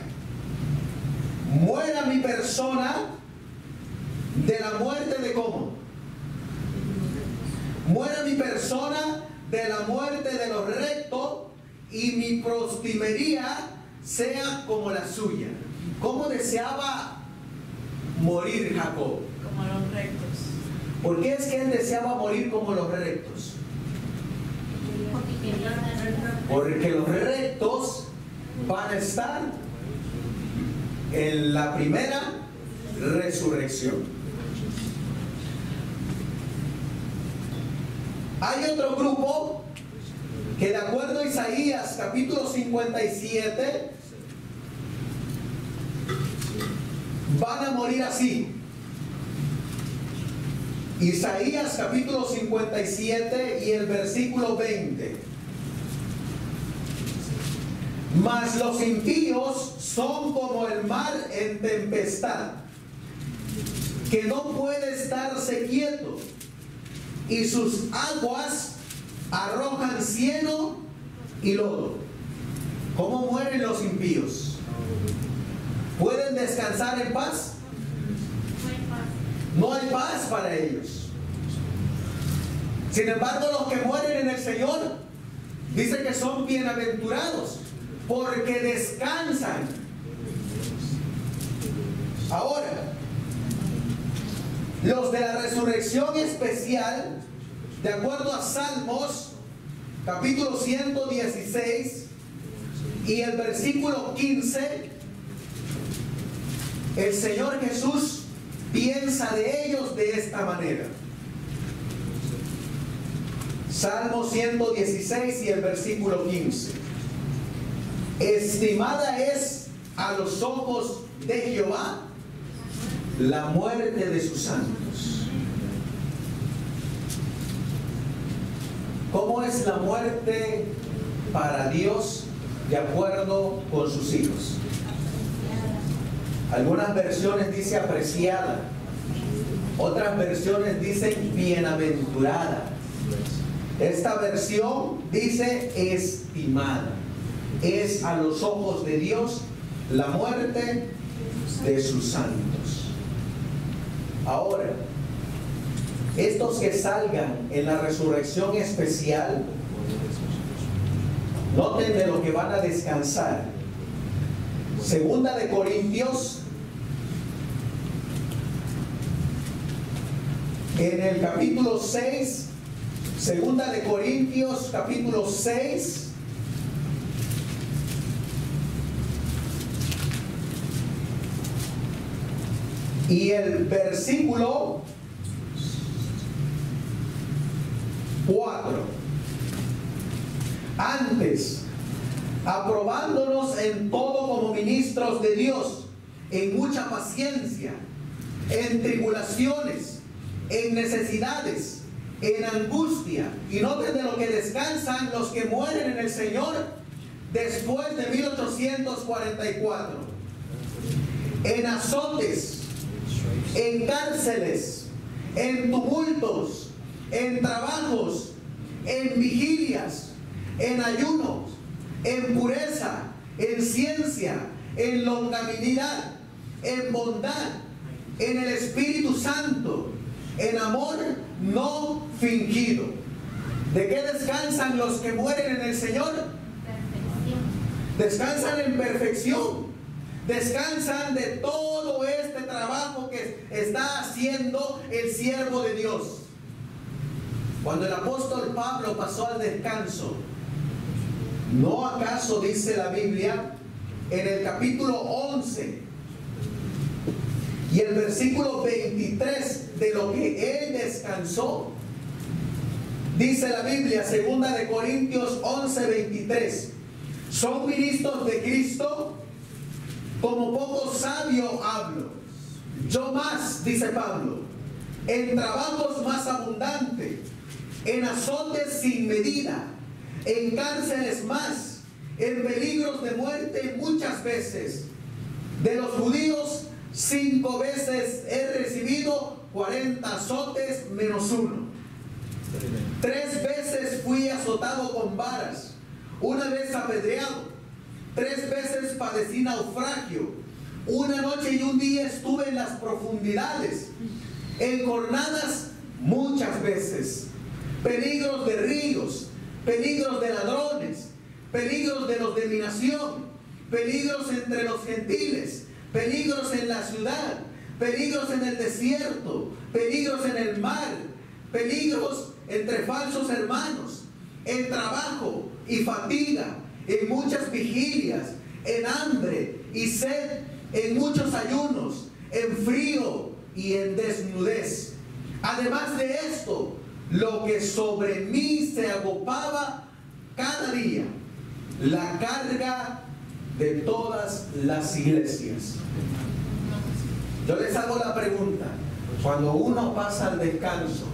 Muera mi persona de la muerte de ¿cómo? Muera mi persona de la muerte de los rectos y mi postrimería sea como la suya. ¿Cómo deseaba morir Jacob? Como los rectos. ¿Por qué es que él deseaba morir como los rectos? Porque quería estar Porque los rectos van a estar en la primera resurrección. Hay otro grupo que de acuerdo a Isaías capítulo 57 van a morir así. Isaías capítulo 57 y el versículo 20. Mas los impíos son como el mar en tempestad, que no puede estarse quieto, y sus aguas arrojan cieno y lodo. ¿Cómo mueren los impíos? ¿Pueden descansar en paz? No hay paz para ellos. Sin embargo, los que mueren en el Señor, dice que son bienaventurados, porque descansan. Ahora, los de la resurrección especial, de acuerdo a Salmos, capítulo 116 y el versículo 15, el Señor Jesús piensa de ellos de esta manera. Salmo 116 y el versículo 15. Estimada es a los ojos de Jehová la muerte de sus santos. ¿Cómo es la muerte para Dios de acuerdo con sus hijos? Algunas versiones dice apreciada, otras versiones dicen bienaventurada. Esta versión dice estimada. Es a los ojos de Dios la muerte de sus santos. Ahora, estos que salgan en la resurrección especial, noten de lo que van a descansar. Segunda de Corintios, en el capítulo 6, Segunda de Corintios, capítulo 6, y el versículo 4. Antes, aprobándonos en todo como ministros de Dios, en mucha paciencia, en tribulaciones, en necesidades, en angustia. Y noten de lo que descansan los que mueren en el Señor después de 1844. En azotes, en cárceles, en tumultos, en trabajos, en vigilias, en ayunos, en pureza, en ciencia, en longanimidad, en bondad, en el Espíritu Santo, en amor no fingido. ¿De qué descansan los que mueren en el Señor? Descansan en perfección. Descansan de todo este trabajo que está haciendo el siervo de Dios. Cuando el apóstol Pablo pasó al descanso, ¿no acaso dice la Biblia en el capítulo 11 y el versículo 23 de lo que él descansó? Dice la Biblia, segunda de Corintios 11, 23, son ministros de Cristo, como poco sabio hablo. Yo más, dice Pablo, en trabajos más abundantes, en azotes sin medida, en cárceles más, en peligros de muerte muchas veces. De los judíos 5 veces he recibido 40 azotes menos 1. 3 veces fui azotado con varas, 1 vez apedreado, 3 veces padecí naufragio, 1 noche y 1 día estuve en las profundidades, en jornadas muchas veces, peligros de ríos, peligros de ladrones, peligros de los de mi nación, peligros entre los gentiles, peligros en la ciudad, peligros en el desierto, peligros en el mar, peligros entre falsos hermanos, en trabajo y fatiga, en muchas vigilias, en hambre y sed, en muchos ayunos, en frío y en desnudez. Además de esto, lo que sobre mí se agopaba cada día, la carga de todas las iglesias. Yo les hago la pregunta: cuando uno pasa al descanso,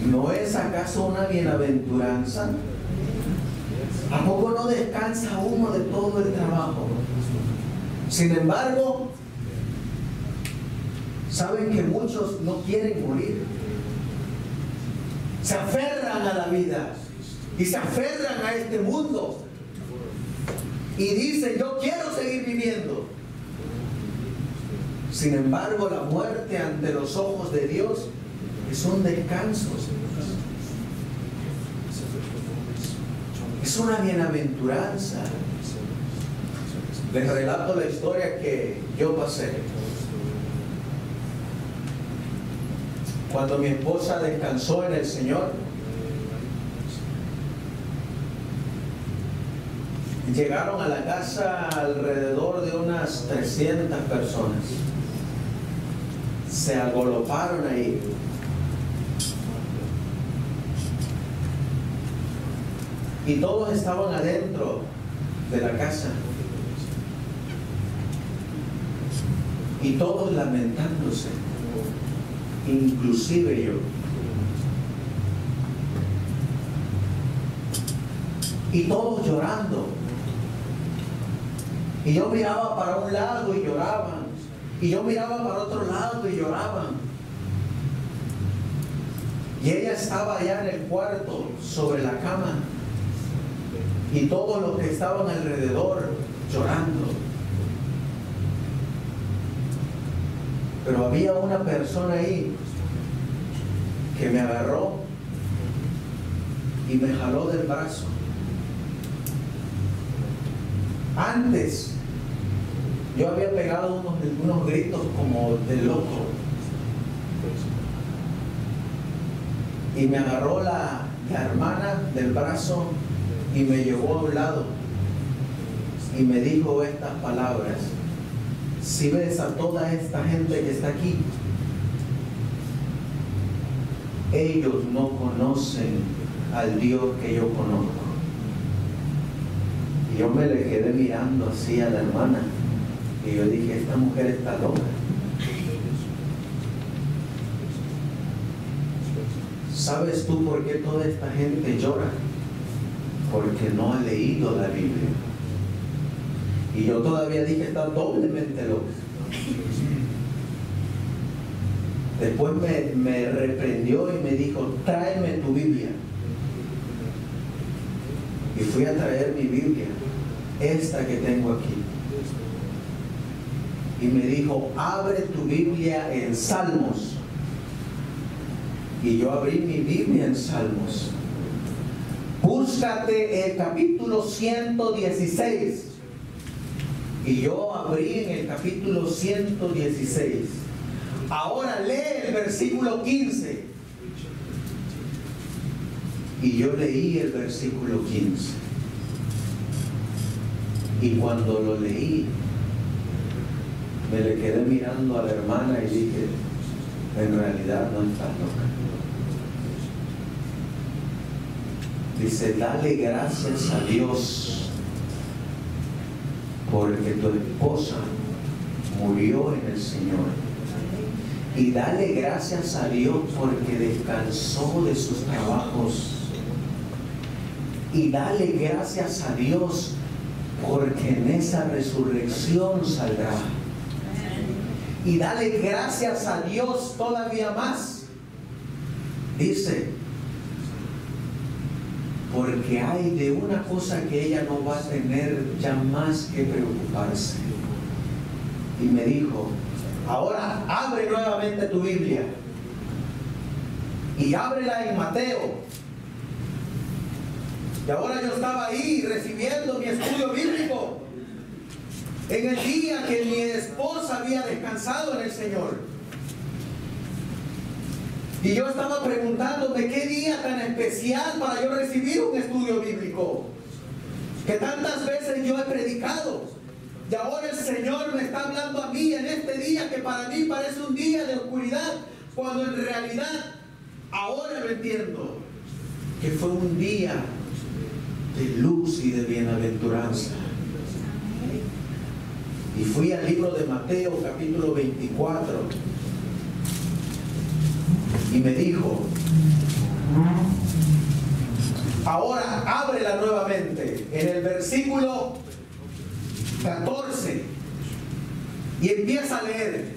¿no es acaso una bienaventuranza? ¿A poco no descansa uno de todo el trabajo? Sin embargo, saben que muchos no quieren morir. Se aferran a la vida y se aferran a este mundo y dicen: yo quiero seguir viviendo. Sin embargo, la muerte ante los ojos de Dios es un descanso. Es una bienaventuranza. Les relato la historia que yo pasé. Cuando mi esposa descansó en el Señor, llegaron a la casa alrededor de unas 300 personas. Se agoloparon ahí. Y todos estaban adentro de la casa. Y todos lamentándose. Inclusive yo. Y todos llorando. Y yo miraba para un lado y lloraban. Y yo miraba para otro lado y lloraban. Y ella estaba allá en el cuarto, sobre la cama. Y todos los que estaban alrededor llorando. Pero había una persona ahí que me agarró y me jaló del brazo. Antes yo había pegado unos gritos como de loco. Y me agarró la hermana del brazo y me llevó a un lado y me dijo estas palabras: si ves a toda esta gente que está aquí, ellos no conocen al Dios que yo conozco. Y yo me le quedé mirando así a la hermana y yo dije: esta mujer está loca. ¿Sabes tú por qué toda esta gente llora? Porque no ha leído la Biblia. Y yo todavía dije: está doblemente loca. Después me reprendió y me dijo: tráeme tu Biblia. Y fui a traer mi Biblia, esta que tengo aquí. Y me dijo: abre tu Biblia en Salmos. Y yo abrí mi Biblia en Salmos. Búscate el capítulo 116. Y yo abrí en el capítulo 116. Ahora lee el versículo 15. Y yo leí el versículo 15. Y cuando lo leí, me le quedé mirando a la hermana y dije: en realidad no estás loca. Dice: dale gracias a Dios porque tu esposa murió en el Señor. Y dale gracias a Dios porque descansó de sus trabajos. Y dale gracias a Dios porque en esa resurrección saldrá. y dale gracias a Dios todavía más. Dice, porque hay de una cosa que ella no va a tener ya más que preocuparse. Y me dijo, ahora abre nuevamente tu Biblia y ábrela en Mateo. Y ahora yo estaba ahí recibiendo mi estudio bíblico en el día que mi esposa había descansado en el Señor. Y yo estaba preguntándome qué día tan especial para yo recibir un estudio bíblico, que tantas veces yo he predicado. Y ahora el Señor me está hablando a mí en este día que para mí parece un día de oscuridad, cuando en realidad ahora lo entiendo, que fue un día de luz y de bienaventuranza. Y fui al libro de Mateo capítulo 24 y me dijo, ahora ábrela nuevamente en el versículo 14 y empieza a leer.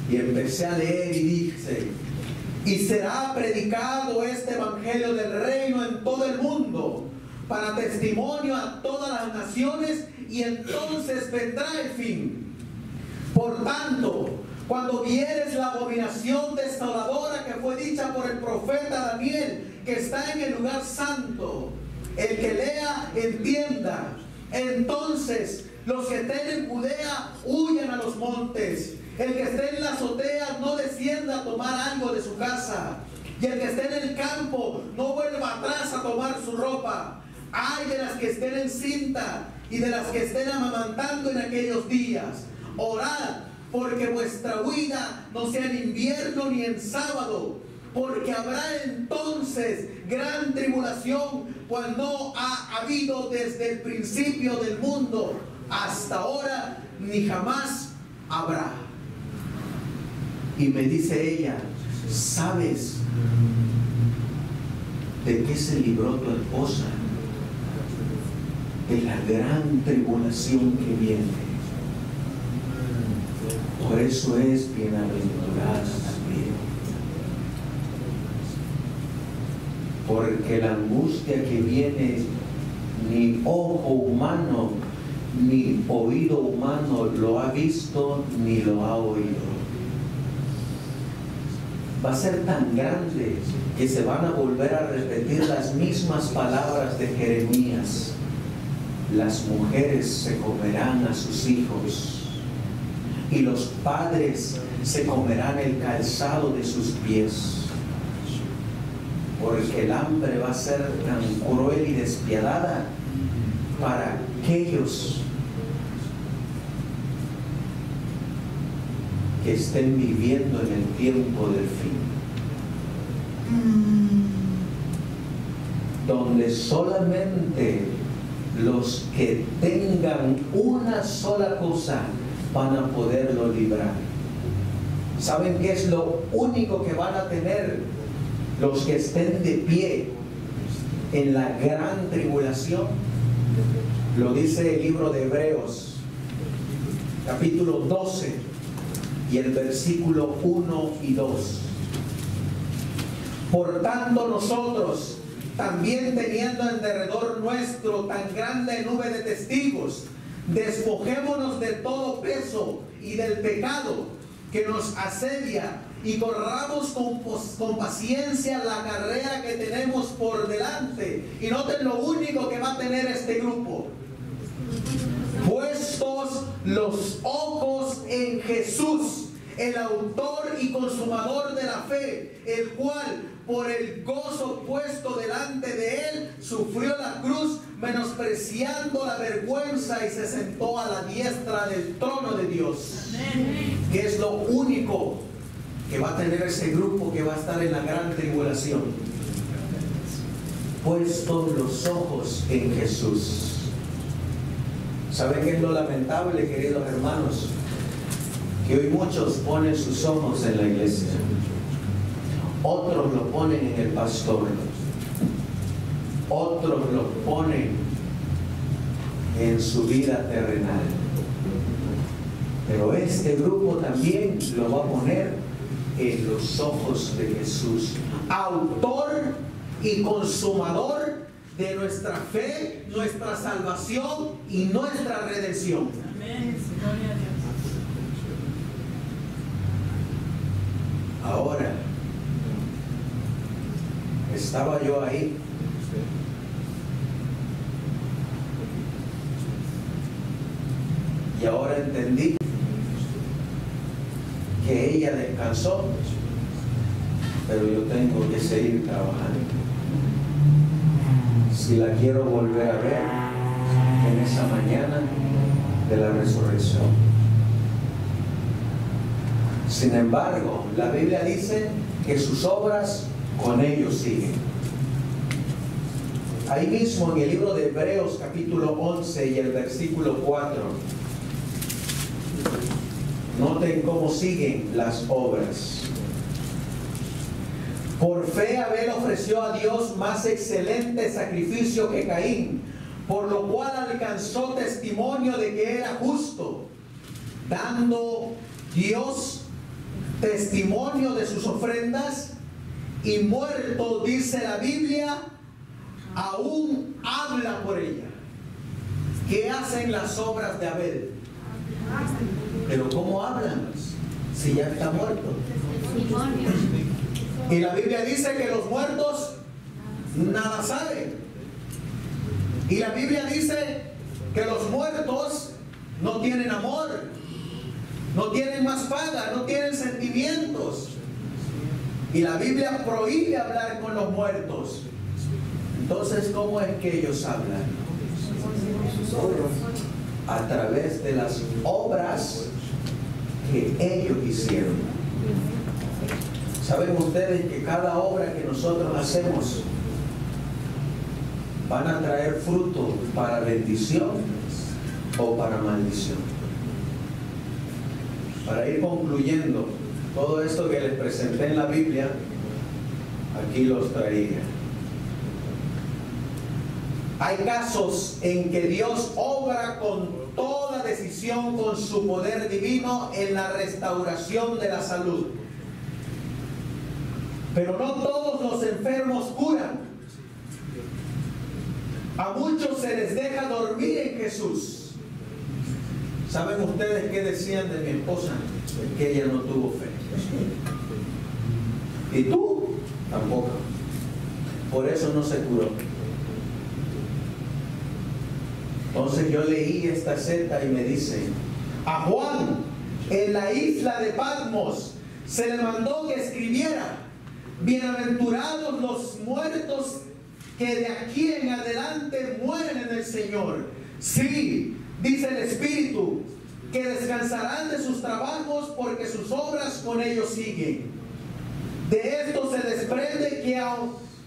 Y empecé a leer y dice, y será predicado este evangelio del reino en todo el mundo para testimonio a todas las naciones, y entonces vendrá el fin. Por tanto, cuando vieres la abominación desoladora que fue dicha por el profeta Daniel, que está en el lugar santo, el que lea entienda. Entonces los que estén en Judea huyan a los montes, el que esté en la azotea no descienda a tomar algo de su casa, y el que esté en el campo no vuelva atrás a tomar su ropa. Ay de las que estén en cinta y de las que estén amamantando en aquellos días. Orad porque vuestra huida no sea en invierno ni en sábado, porque habrá entonces gran tribulación, cual no ha habido desde el principio del mundo hasta ahora, ni jamás habrá. Y me dice ella, ¿sabes de qué se libró tu esposa? De la gran tribulación que viene. Por eso es bienaventurada también. Porque la angustia que viene, ni ojo humano, ni oído humano lo ha visto, ni lo ha oído. Va a ser tan grande que se van a volver a repetir las mismas palabras de Jeremías. Las mujeres se comerán a sus hijos y los padres se comerán el calzado de sus pies, porque el hambre va a ser tan cruel y despiadada para aquellos que estén viviendo en el tiempo del fin, donde solamente los que tengan una sola cosa van a poderlo librar. ¿Saben qué es lo único que van a tener los que estén de pie en la gran tribulación? Lo dice el libro de Hebreos, capítulo 12 y el versículo 1 y 2. Por tanto nosotros, también teniendo en derredor nuestro tan grande nube de testigos, despojémonos de todo peso y del pecado que nos asedia, y corramos con paciencia la carrera que tenemos por delante. Y noten lo único que va a tener este grupo: puestos los ojos en Jesús, el autor y consumador de la fe, el cual por el gozo puesto delante de él sufrió la cruz, menospreciando la vergüenza, y se sentó a la diestra del trono de Dios. Que es lo único que va a tener ese grupo que va a estar en la gran tribulación: puestos los ojos en Jesús. ¿Saben qué es lo lamentable, queridos hermanos? Que hoy muchos ponen sus ojos en la iglesia, otros lo ponen en el pastor, otros lo ponen en su vida terrenal. Pero este grupo también lo va a poner en los ojos de Jesús, autor y consumador de nuestra fe, nuestra salvación y nuestra redención. Amén. Gloria a Dios. Ahora, estaba yo ahí. Y ahora entendí que ella descansó, pero yo tengo que seguir trabajando. Si la quiero volver a ver en esa mañana de la resurrección. Sin embargo, la Biblia dice que sus obras con ellos siguen. Ahí mismo en el libro de Hebreos capítulo 11 y el versículo 4, noten cómo siguen las obras. Por fe Abel ofreció a Dios más excelente sacrificio que Caín, por lo cual alcanzó testimonio de que era justo, dando Dios testimonio de sus ofrendas, y muerto, dice la Biblia, aún habla por ella. ¿Qué hacen las obras de Abel? Pero ¿cómo hablan si ya está muerto? Testimonio. Y la Biblia dice que los muertos nada saben. Y la Biblia dice que los muertos no tienen amor, no tienen más paga, no tienen sentimientos. Y la Biblia prohíbe hablar con los muertos. Entonces, ¿cómo es que ellos hablan? A través de las obras que ellos hicieron. ¿Saben ustedes que cada obra que nosotros hacemos van a traer fruto para bendición o para maldición? Para ir concluyendo todo esto que les presenté en la Biblia, aquí los traía. Hay casos en que Dios obra con toda decisión, con su poder divino en la restauración de la salud. Pero no todos los enfermos curan. A muchos se les deja dormir en Jesús. ¿Saben ustedes qué decían de mi esposa? Que ella no tuvo fe. ¿Y tú? Tampoco. Por eso no se curó. Entonces yo leí esta cita y me dice: a Juan en la isla de Patmos se le mandó que escribiera: bienaventurados los muertos que de aquí en adelante mueren en el Señor. Sí, dice el Espíritu, que descansarán de sus trabajos porque sus obras con ellos siguen. De esto se desprende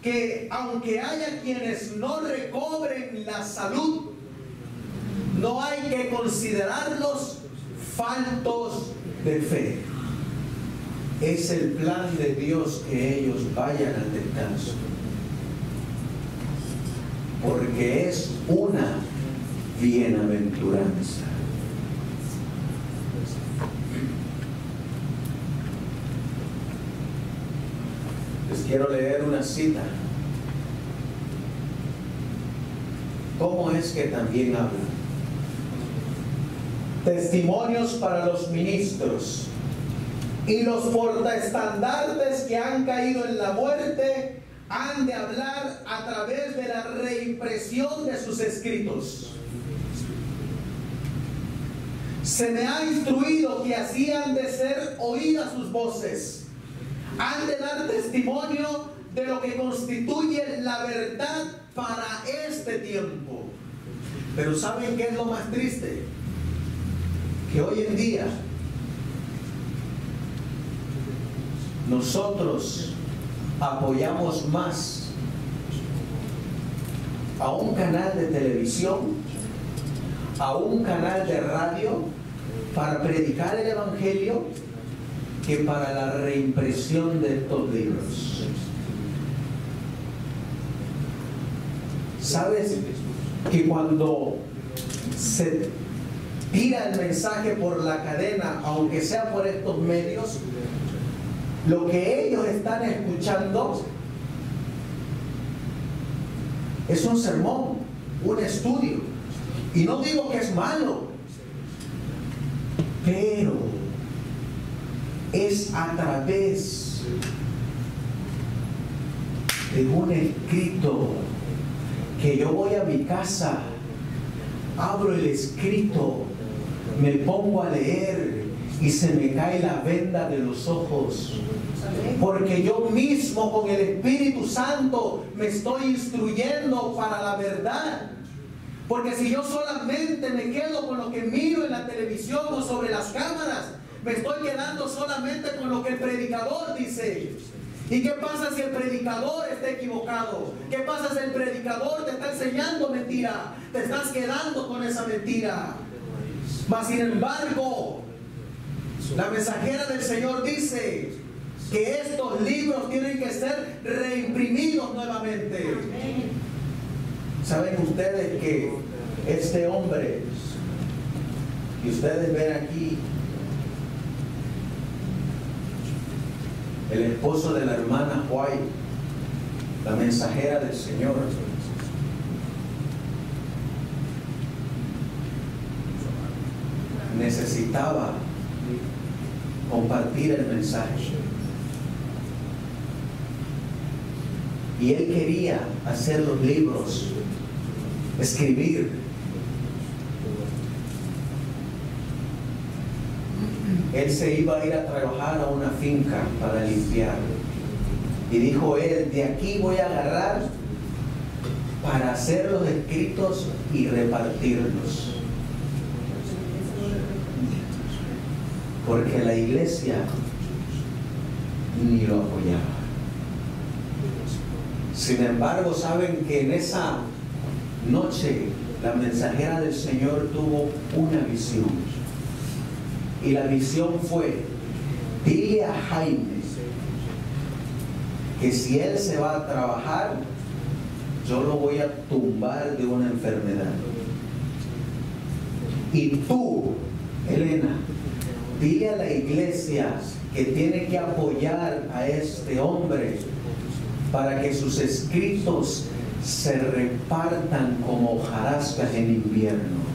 que aunque haya quienes no recobren la salud, no hay que considerarlos faltos de fe. Es el plan de Dios que ellos vayan al descanso, porque es una bienaventuranza. Les quiero leer una cita. ¿Cómo es que también habla? Testimonios para los ministros y los portaestandartes que han caído en la muerte han de hablar a través de la reimpresión de sus escritos. Se me ha instruido que así han de ser oídas sus voces. Han de dar testimonio de lo que constituye la verdad para este tiempo. Pero ¿saben qué es lo más triste? Que hoy en día nosotros apoyamos más a un canal de televisión, a un canal de radio para predicar el Evangelio que para la reimpresión de estos libros. ¿Sabes que cuando se tira el mensaje por la cadena, aunque sea por estos medios, lo que ellos están escuchando es un sermón, un estudio. Y no digo que es malo, pero es a través de un escrito que yo voy a mi casa, abro el escrito, me pongo a leer y se me cae la venda de los ojos. Porque yo mismo con el Espíritu Santo me estoy instruyendo para la verdad. Porque si yo solamente me quedo con lo que miro en la televisión o sobre las cámaras, me estoy quedando solamente con lo que el predicador dice. ¿Y qué pasa si el predicador está equivocado? ¿Qué pasa si el predicador te está enseñando mentira? Te estás quedando con esa mentira. Mas sin embargo, la mensajera del Señor dice que estos libros tienen que ser reimprimidos nuevamente. ¿Saben ustedes que este hombre que ustedes ven aquí, el esposo de la hermana White, la mensajera del Señor, necesitaba compartir el mensaje? Y él quería hacer los libros, escribir. Él se iba a ir a trabajar a una finca para limpiar. Y dijo él, de aquí voy a agarrar para hacer los escritos y repartirlos. Porque la iglesia ni lo apoyaba. Sin embargo, saben que en esa noche la mensajera del Señor tuvo una visión. Y la visión fue: dile a Jaime que si él se va a trabajar, yo lo voy a tumbar de una enfermedad. Y tú, Elena, dile a la iglesia que tiene que apoyar a este hombre para que sus escritos se repartan como hojarascas en invierno.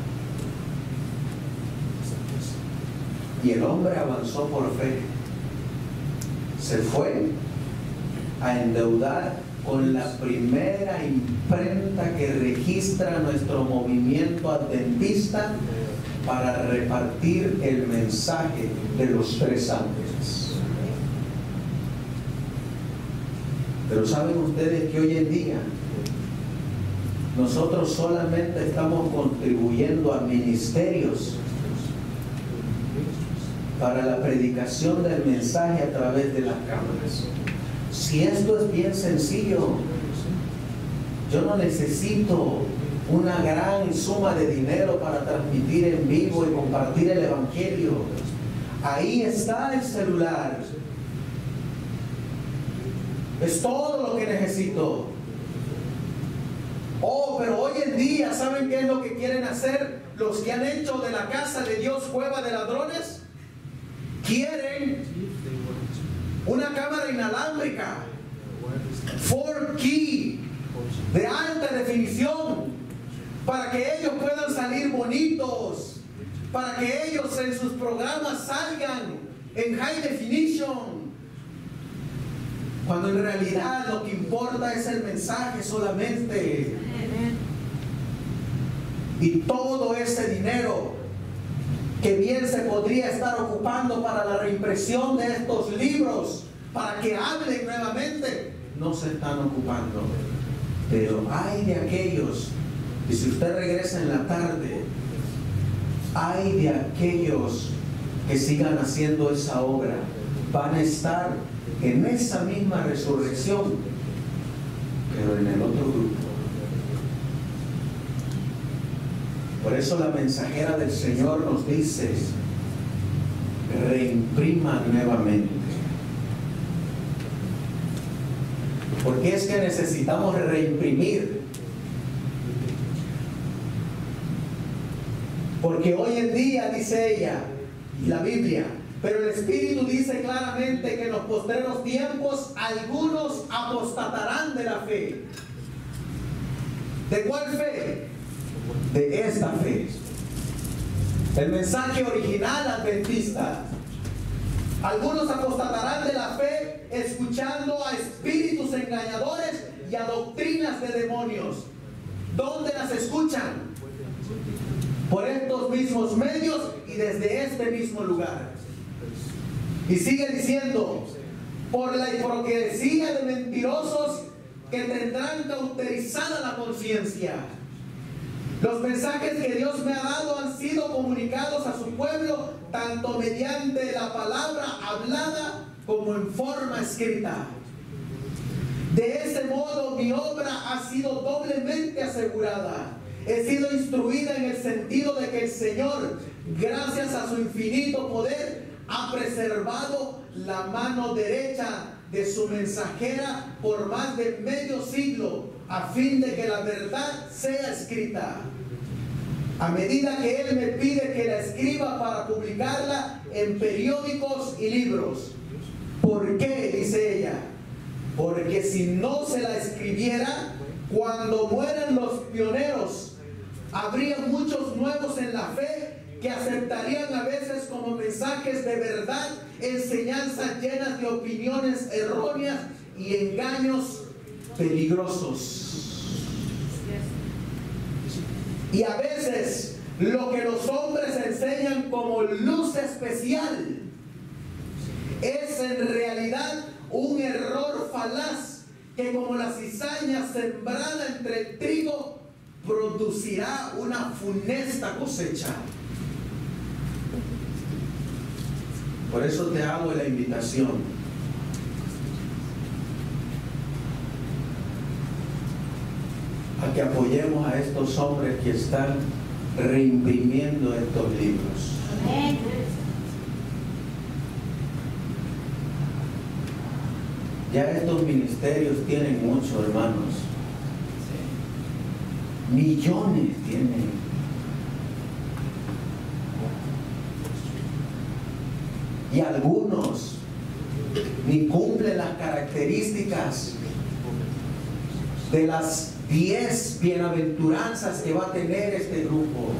Y el hombre avanzó por fe. Se fue a endeudar con la primera imprenta que registra nuestro movimiento adventista para repartir el mensaje de los 3 ángeles. Pero ¿saben ustedes que hoy en día nosotros solamente estamos contribuyendo a ministerios para la predicación del mensaje a través de las cámaras? Si esto es bien sencillo, yo no necesito una gran suma de dinero para transmitir en vivo y compartir el evangelio. Ahí está el celular. Es todo lo que necesito. Oh, pero hoy en día, ¿saben qué es lo que quieren hacer los que han hecho de la casa de Dios cueva de ladrones? Quieren una cámara inalámbrica 4K de alta definición para que ellos puedan salir bonitos, para que ellos en sus programas salgan en high definition, cuando en realidad lo que importa es el mensaje solamente. Y todo ese dinero que bien se podría estar ocupando para la reimpresión de estos libros, para que hablen nuevamente, no se están ocupando. Pero hay de aquellos, y si usted regresa en la tarde, hay de aquellos que sigan haciendo esa obra, van a estar en esa misma resurrección, pero en el otro grupo. Por eso la mensajera del Señor nos dice: reimprima nuevamente. ¿Por qué es que necesitamos reimprimir? Porque hoy en día, dice ella, la Biblia, pero el Espíritu dice claramente que en los postreros tiempos algunos apostatarán de la fe. ¿De cuál fe? De esta fe. El mensaje original adventista. Algunos apostatarán de la fe escuchando a espíritus engañadores y a doctrinas de demonios. ¿Dónde las escuchan? Por estos mismos medios y desde este mismo lugar. Y sigue diciendo, por la hipocresía de mentirosos que tendrán cauterizada la conciencia. Los mensajes que Dios me ha dado han sido comunicados a su pueblo tanto mediante la palabra hablada como en forma escrita. De ese modo mi obra ha sido doblemente asegurada. He sido instruida en el sentido de que el Señor, gracias a su infinito poder, ha preservado la mano derecha de su mensajera por más de medio siglo, a fin de que la verdad sea escrita. A medida que Él me pide que la escriba para publicarla en periódicos y libros. ¿Por qué? Dice ella. Porque si no se la escribiera, cuando mueran los pioneros, habría muchos nuevos en la fe que aceptarían a veces como mensajes de verdad enseñanzas llenas de opiniones erróneas y engaños peligrosos. Y a veces lo que los hombres enseñan como luz especial es en realidad un error falaz que, como la cizaña sembrada entre el trigo, producirá una funesta cosecha. Por eso te hago la invitación a que apoyemos a estos hombres que están reimprimiendo estos libros. Amén. Ya estos ministerios tienen mucho, hermanos. Millones tienen. Y algunos ni cumplen las características de las 10 bienaventuranzas que va a tener este grupo.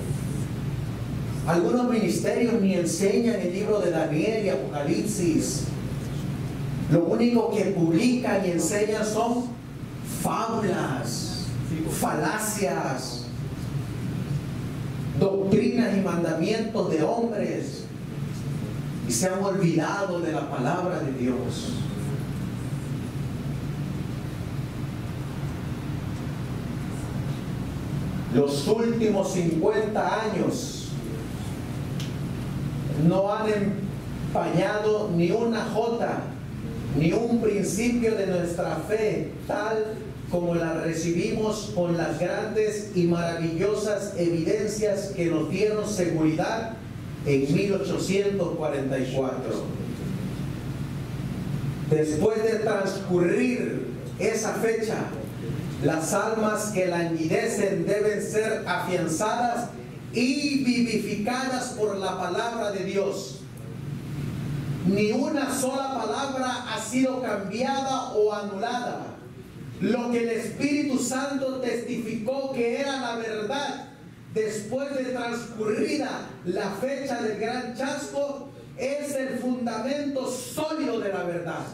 Algunos ministerios ni enseñan el libro de Daniel y Apocalipsis. Lo único que publican y enseñan son fábulas, falacias, doctrinas y mandamientos de hombres. Y se han olvidado de la palabra de Dios. Los últimos 50 años no han empañado ni una jota, ni un principio de nuestra fe, tal como la recibimos con las grandes y maravillosas evidencias que nos dieron seguridad en 1844. Después de transcurrir esa fecha, las almas que languidecen deben ser afianzadas y vivificadas por la palabra de Dios. Ni una sola palabra ha sido cambiada o anulada. Lo que el Espíritu Santo testificó que era la verdad después de transcurrida la fecha del gran chasco es el fundamento sólido de la verdad.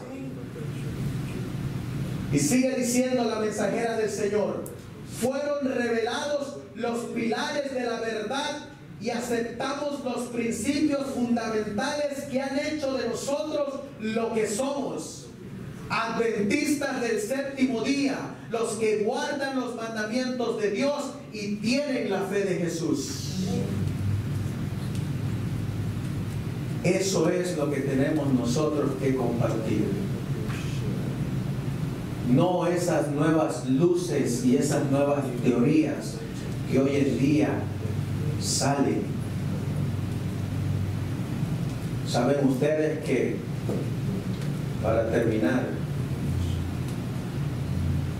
Y sigue diciendo la mensajera del Señor: fueron revelados los pilares de la verdad y aceptamos los principios fundamentales que han hecho de nosotros lo que somos, adventistas del séptimo día, los que guardan los mandamientos de Dios y tienen la fe de Jesús. Eso es lo que tenemos nosotros que compartir. No esas nuevas luces y esas nuevas teorías que hoy en día salen. Saben ustedes que, para terminar,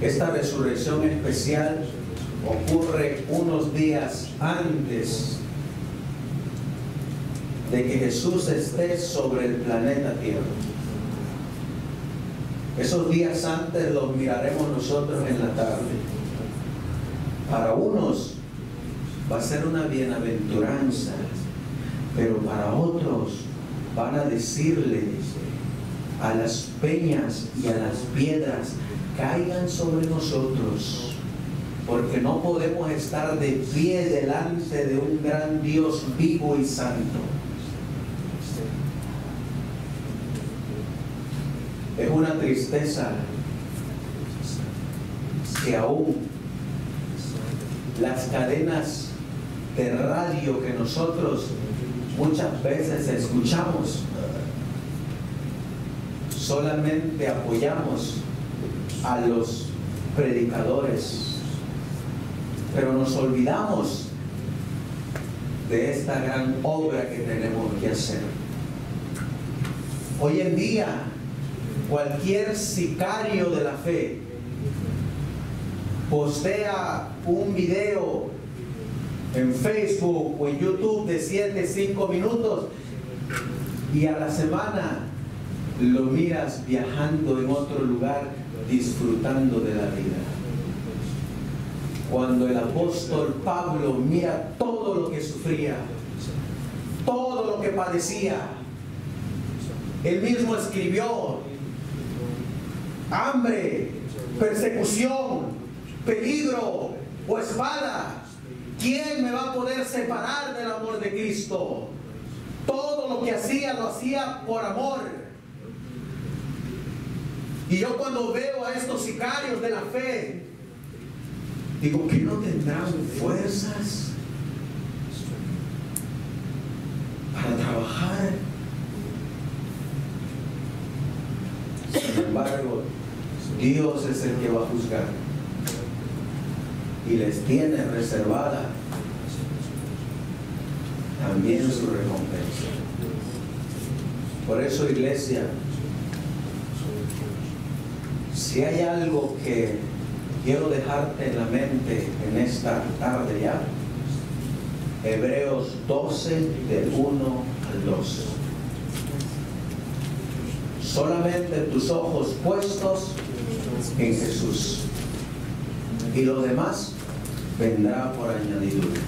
esta resurrección especial ocurre unos días antes de que Jesús esté sobre el planeta Tierra. Esos días antes los miraremos nosotros en la tarde. Para unos va a ser una bienaventuranza, pero para otros van a decirles a las peñas y a las piedras: caigan sobre nosotros, porque no podemos estar de pie delante de un gran Dios vivo y santo. Es una tristeza que aún las cadenas de radio que nosotros muchas veces escuchamos, solamente apoyamos a los predicadores, pero nos olvidamos de esta gran obra que tenemos que hacer. Hoy en día, cualquier sicario de la fe postea un video en Facebook o en YouTube de 5 minutos y a la semana lo miras viajando en otro lugar, disfrutando de la vida. Cuando el apóstol Pablo mira todo lo que sufría, todo lo que padecía, él mismo escribió: hambre, persecución, peligro o espada, ¿quién me va a poder separar del amor de Cristo? Todo lo que hacía, lo hacía por amor. Y yo cuando veo a estos sicarios de la fe, digo, ¿que no tendrán fuerzas para trabajar? Sin embargo, Dios es el que va a juzgar y les tiene reservada también su recompensa. Por eso, iglesia, si hay algo que quiero dejarte en la mente en esta tarde ya, Hebreos 12 del 1 al 2. Solamente tus ojos puestos en Jesús, y lo demás vendrá por añadidura.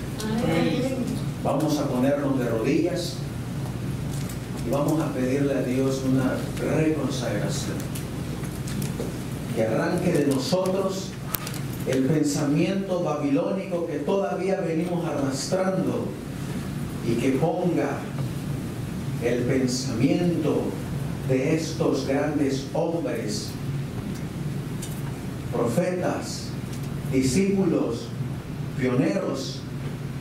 Vamos a ponernos de rodillas y vamos a pedirle a Dios una reconsagración, que arranque de nosotros el pensamiento babilónico que todavía venimos arrastrando y que ponga el pensamiento de estos grandes hombres, profetas, discípulos, pioneros,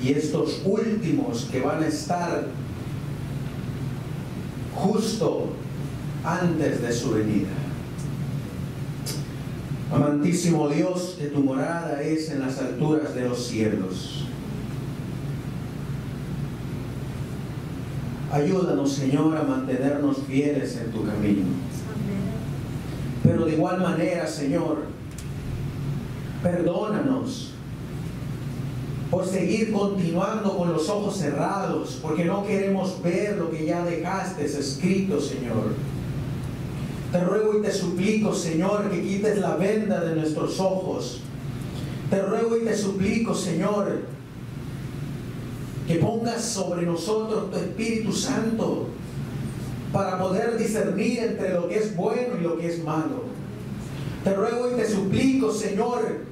y estos últimos que van a estar justo antes de su venida. Amantísimo Dios, que tu morada es en las alturas de los cielos. Ayúdanos, Señor, a mantenernos fieles en tu camino. Pero de igual manera, Señor, perdónanos por seguir continuando con los ojos cerrados, porque no queremos ver lo que ya dejaste escrito, Señor. Te ruego y te suplico, Señor, que quites la venda de nuestros ojos. Te ruego y te suplico, Señor, que pongas sobre nosotros tu Espíritu Santo para poder discernir entre lo que es bueno y lo que es malo. Te ruego y te suplico, Señor,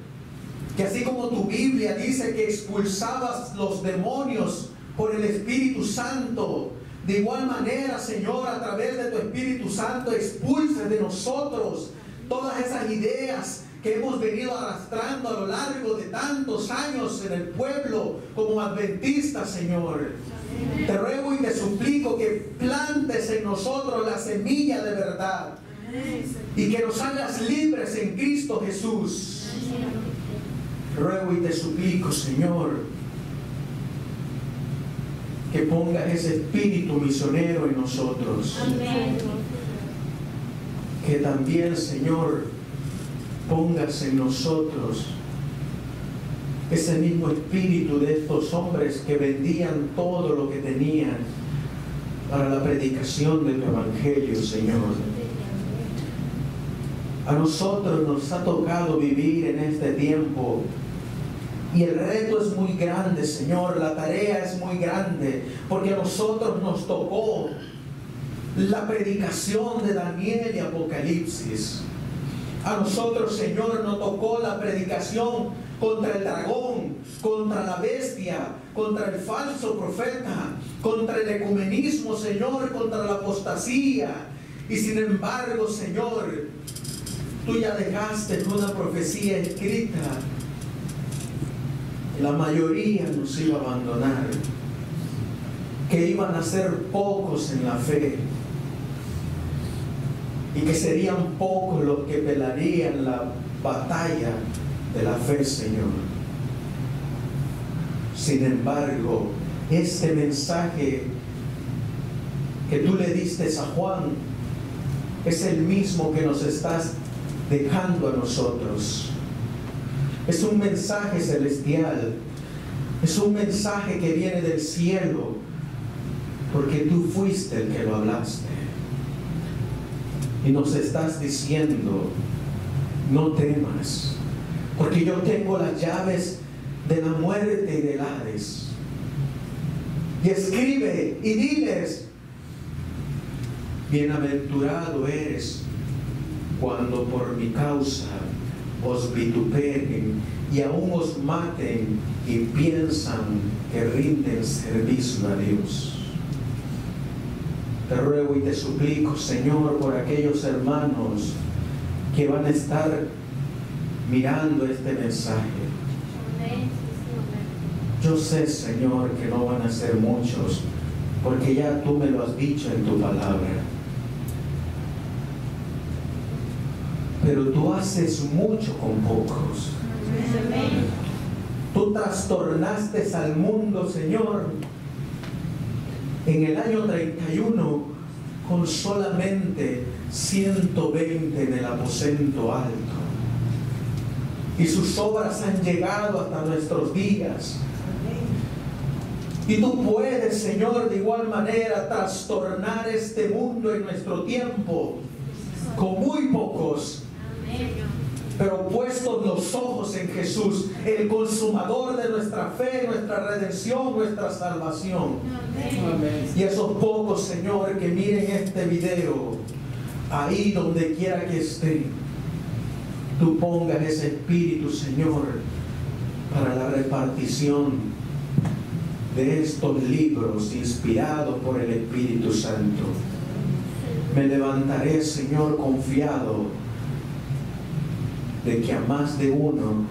que así como tu Biblia dice que expulsabas los demonios por el Espíritu Santo, de igual manera, Señor, a través de tu Espíritu Santo, expulse de nosotros todas esas ideas que hemos venido arrastrando a lo largo de tantos años en el pueblo como adventistas, Señor. Te ruego y te suplico que plantes en nosotros la semilla de verdad y que nos hagas libres en Cristo Jesús. Ruego y te suplico, Señor, que pongas ese espíritu misionero en nosotros. Amén. Que también, Señor, pongas en nosotros ese mismo espíritu de estos hombres que vendían todo lo que tenían para la predicación de tu evangelio, Señor. A nosotros nos ha tocado vivir en este tiempo y el reto es muy grande, Señor. La tarea es muy grande porque a nosotros nos tocó la predicación de Daniel y Apocalipsis. A nosotros, Señor, nos tocó la predicación contra el dragón, contra la bestia, contra el falso profeta, contra el ecumenismo, Señor, contra la apostasía. Y sin embargo, Señor, tú ya dejaste una profecía escrita. La mayoría nos iba a abandonar, que iban a ser pocos en la fe y que serían pocos los que pelearían la batalla de la fe, Señor. Sin embargo, este mensaje que tú le diste a Juan es el mismo que nos estás dejando a nosotros. Es un mensaje celestial, es un mensaje que viene del cielo, porque tú fuiste el que lo hablaste. Y nos estás diciendo, no temas, porque yo tengo las llaves de la muerte y del Hades. Y escribe y diles, bienaventurado eres cuando por mi causa os vituperen y aún os maten y piensan que rinden servicio a Dios. Te ruego y te suplico, Señor, por aquellos hermanos que van a estar mirando este mensaje. Yo sé, Señor, que no van a ser muchos, porque ya tú me lo has dicho en tu palabra. Pero tú haces mucho con pocos. Tú trastornaste al mundo, Señor, en el año 31 con solamente 120 en el aposento alto. Y sus obras han llegado hasta nuestros días. Y tú puedes, Señor, de igual manera trastornar este mundo en nuestro tiempo con muy pocos. Pero puestos los ojos en Jesús, el consumador de nuestra fe, nuestra redención, nuestra salvación. Amén. Y esos pocos, Señor, que miren este video, ahí donde quiera que estén, tú pongas ese espíritu, Señor, para la repartición de estos libros inspirados por el Espíritu Santo. Me levantaré, Señor, confiado de que a más de uno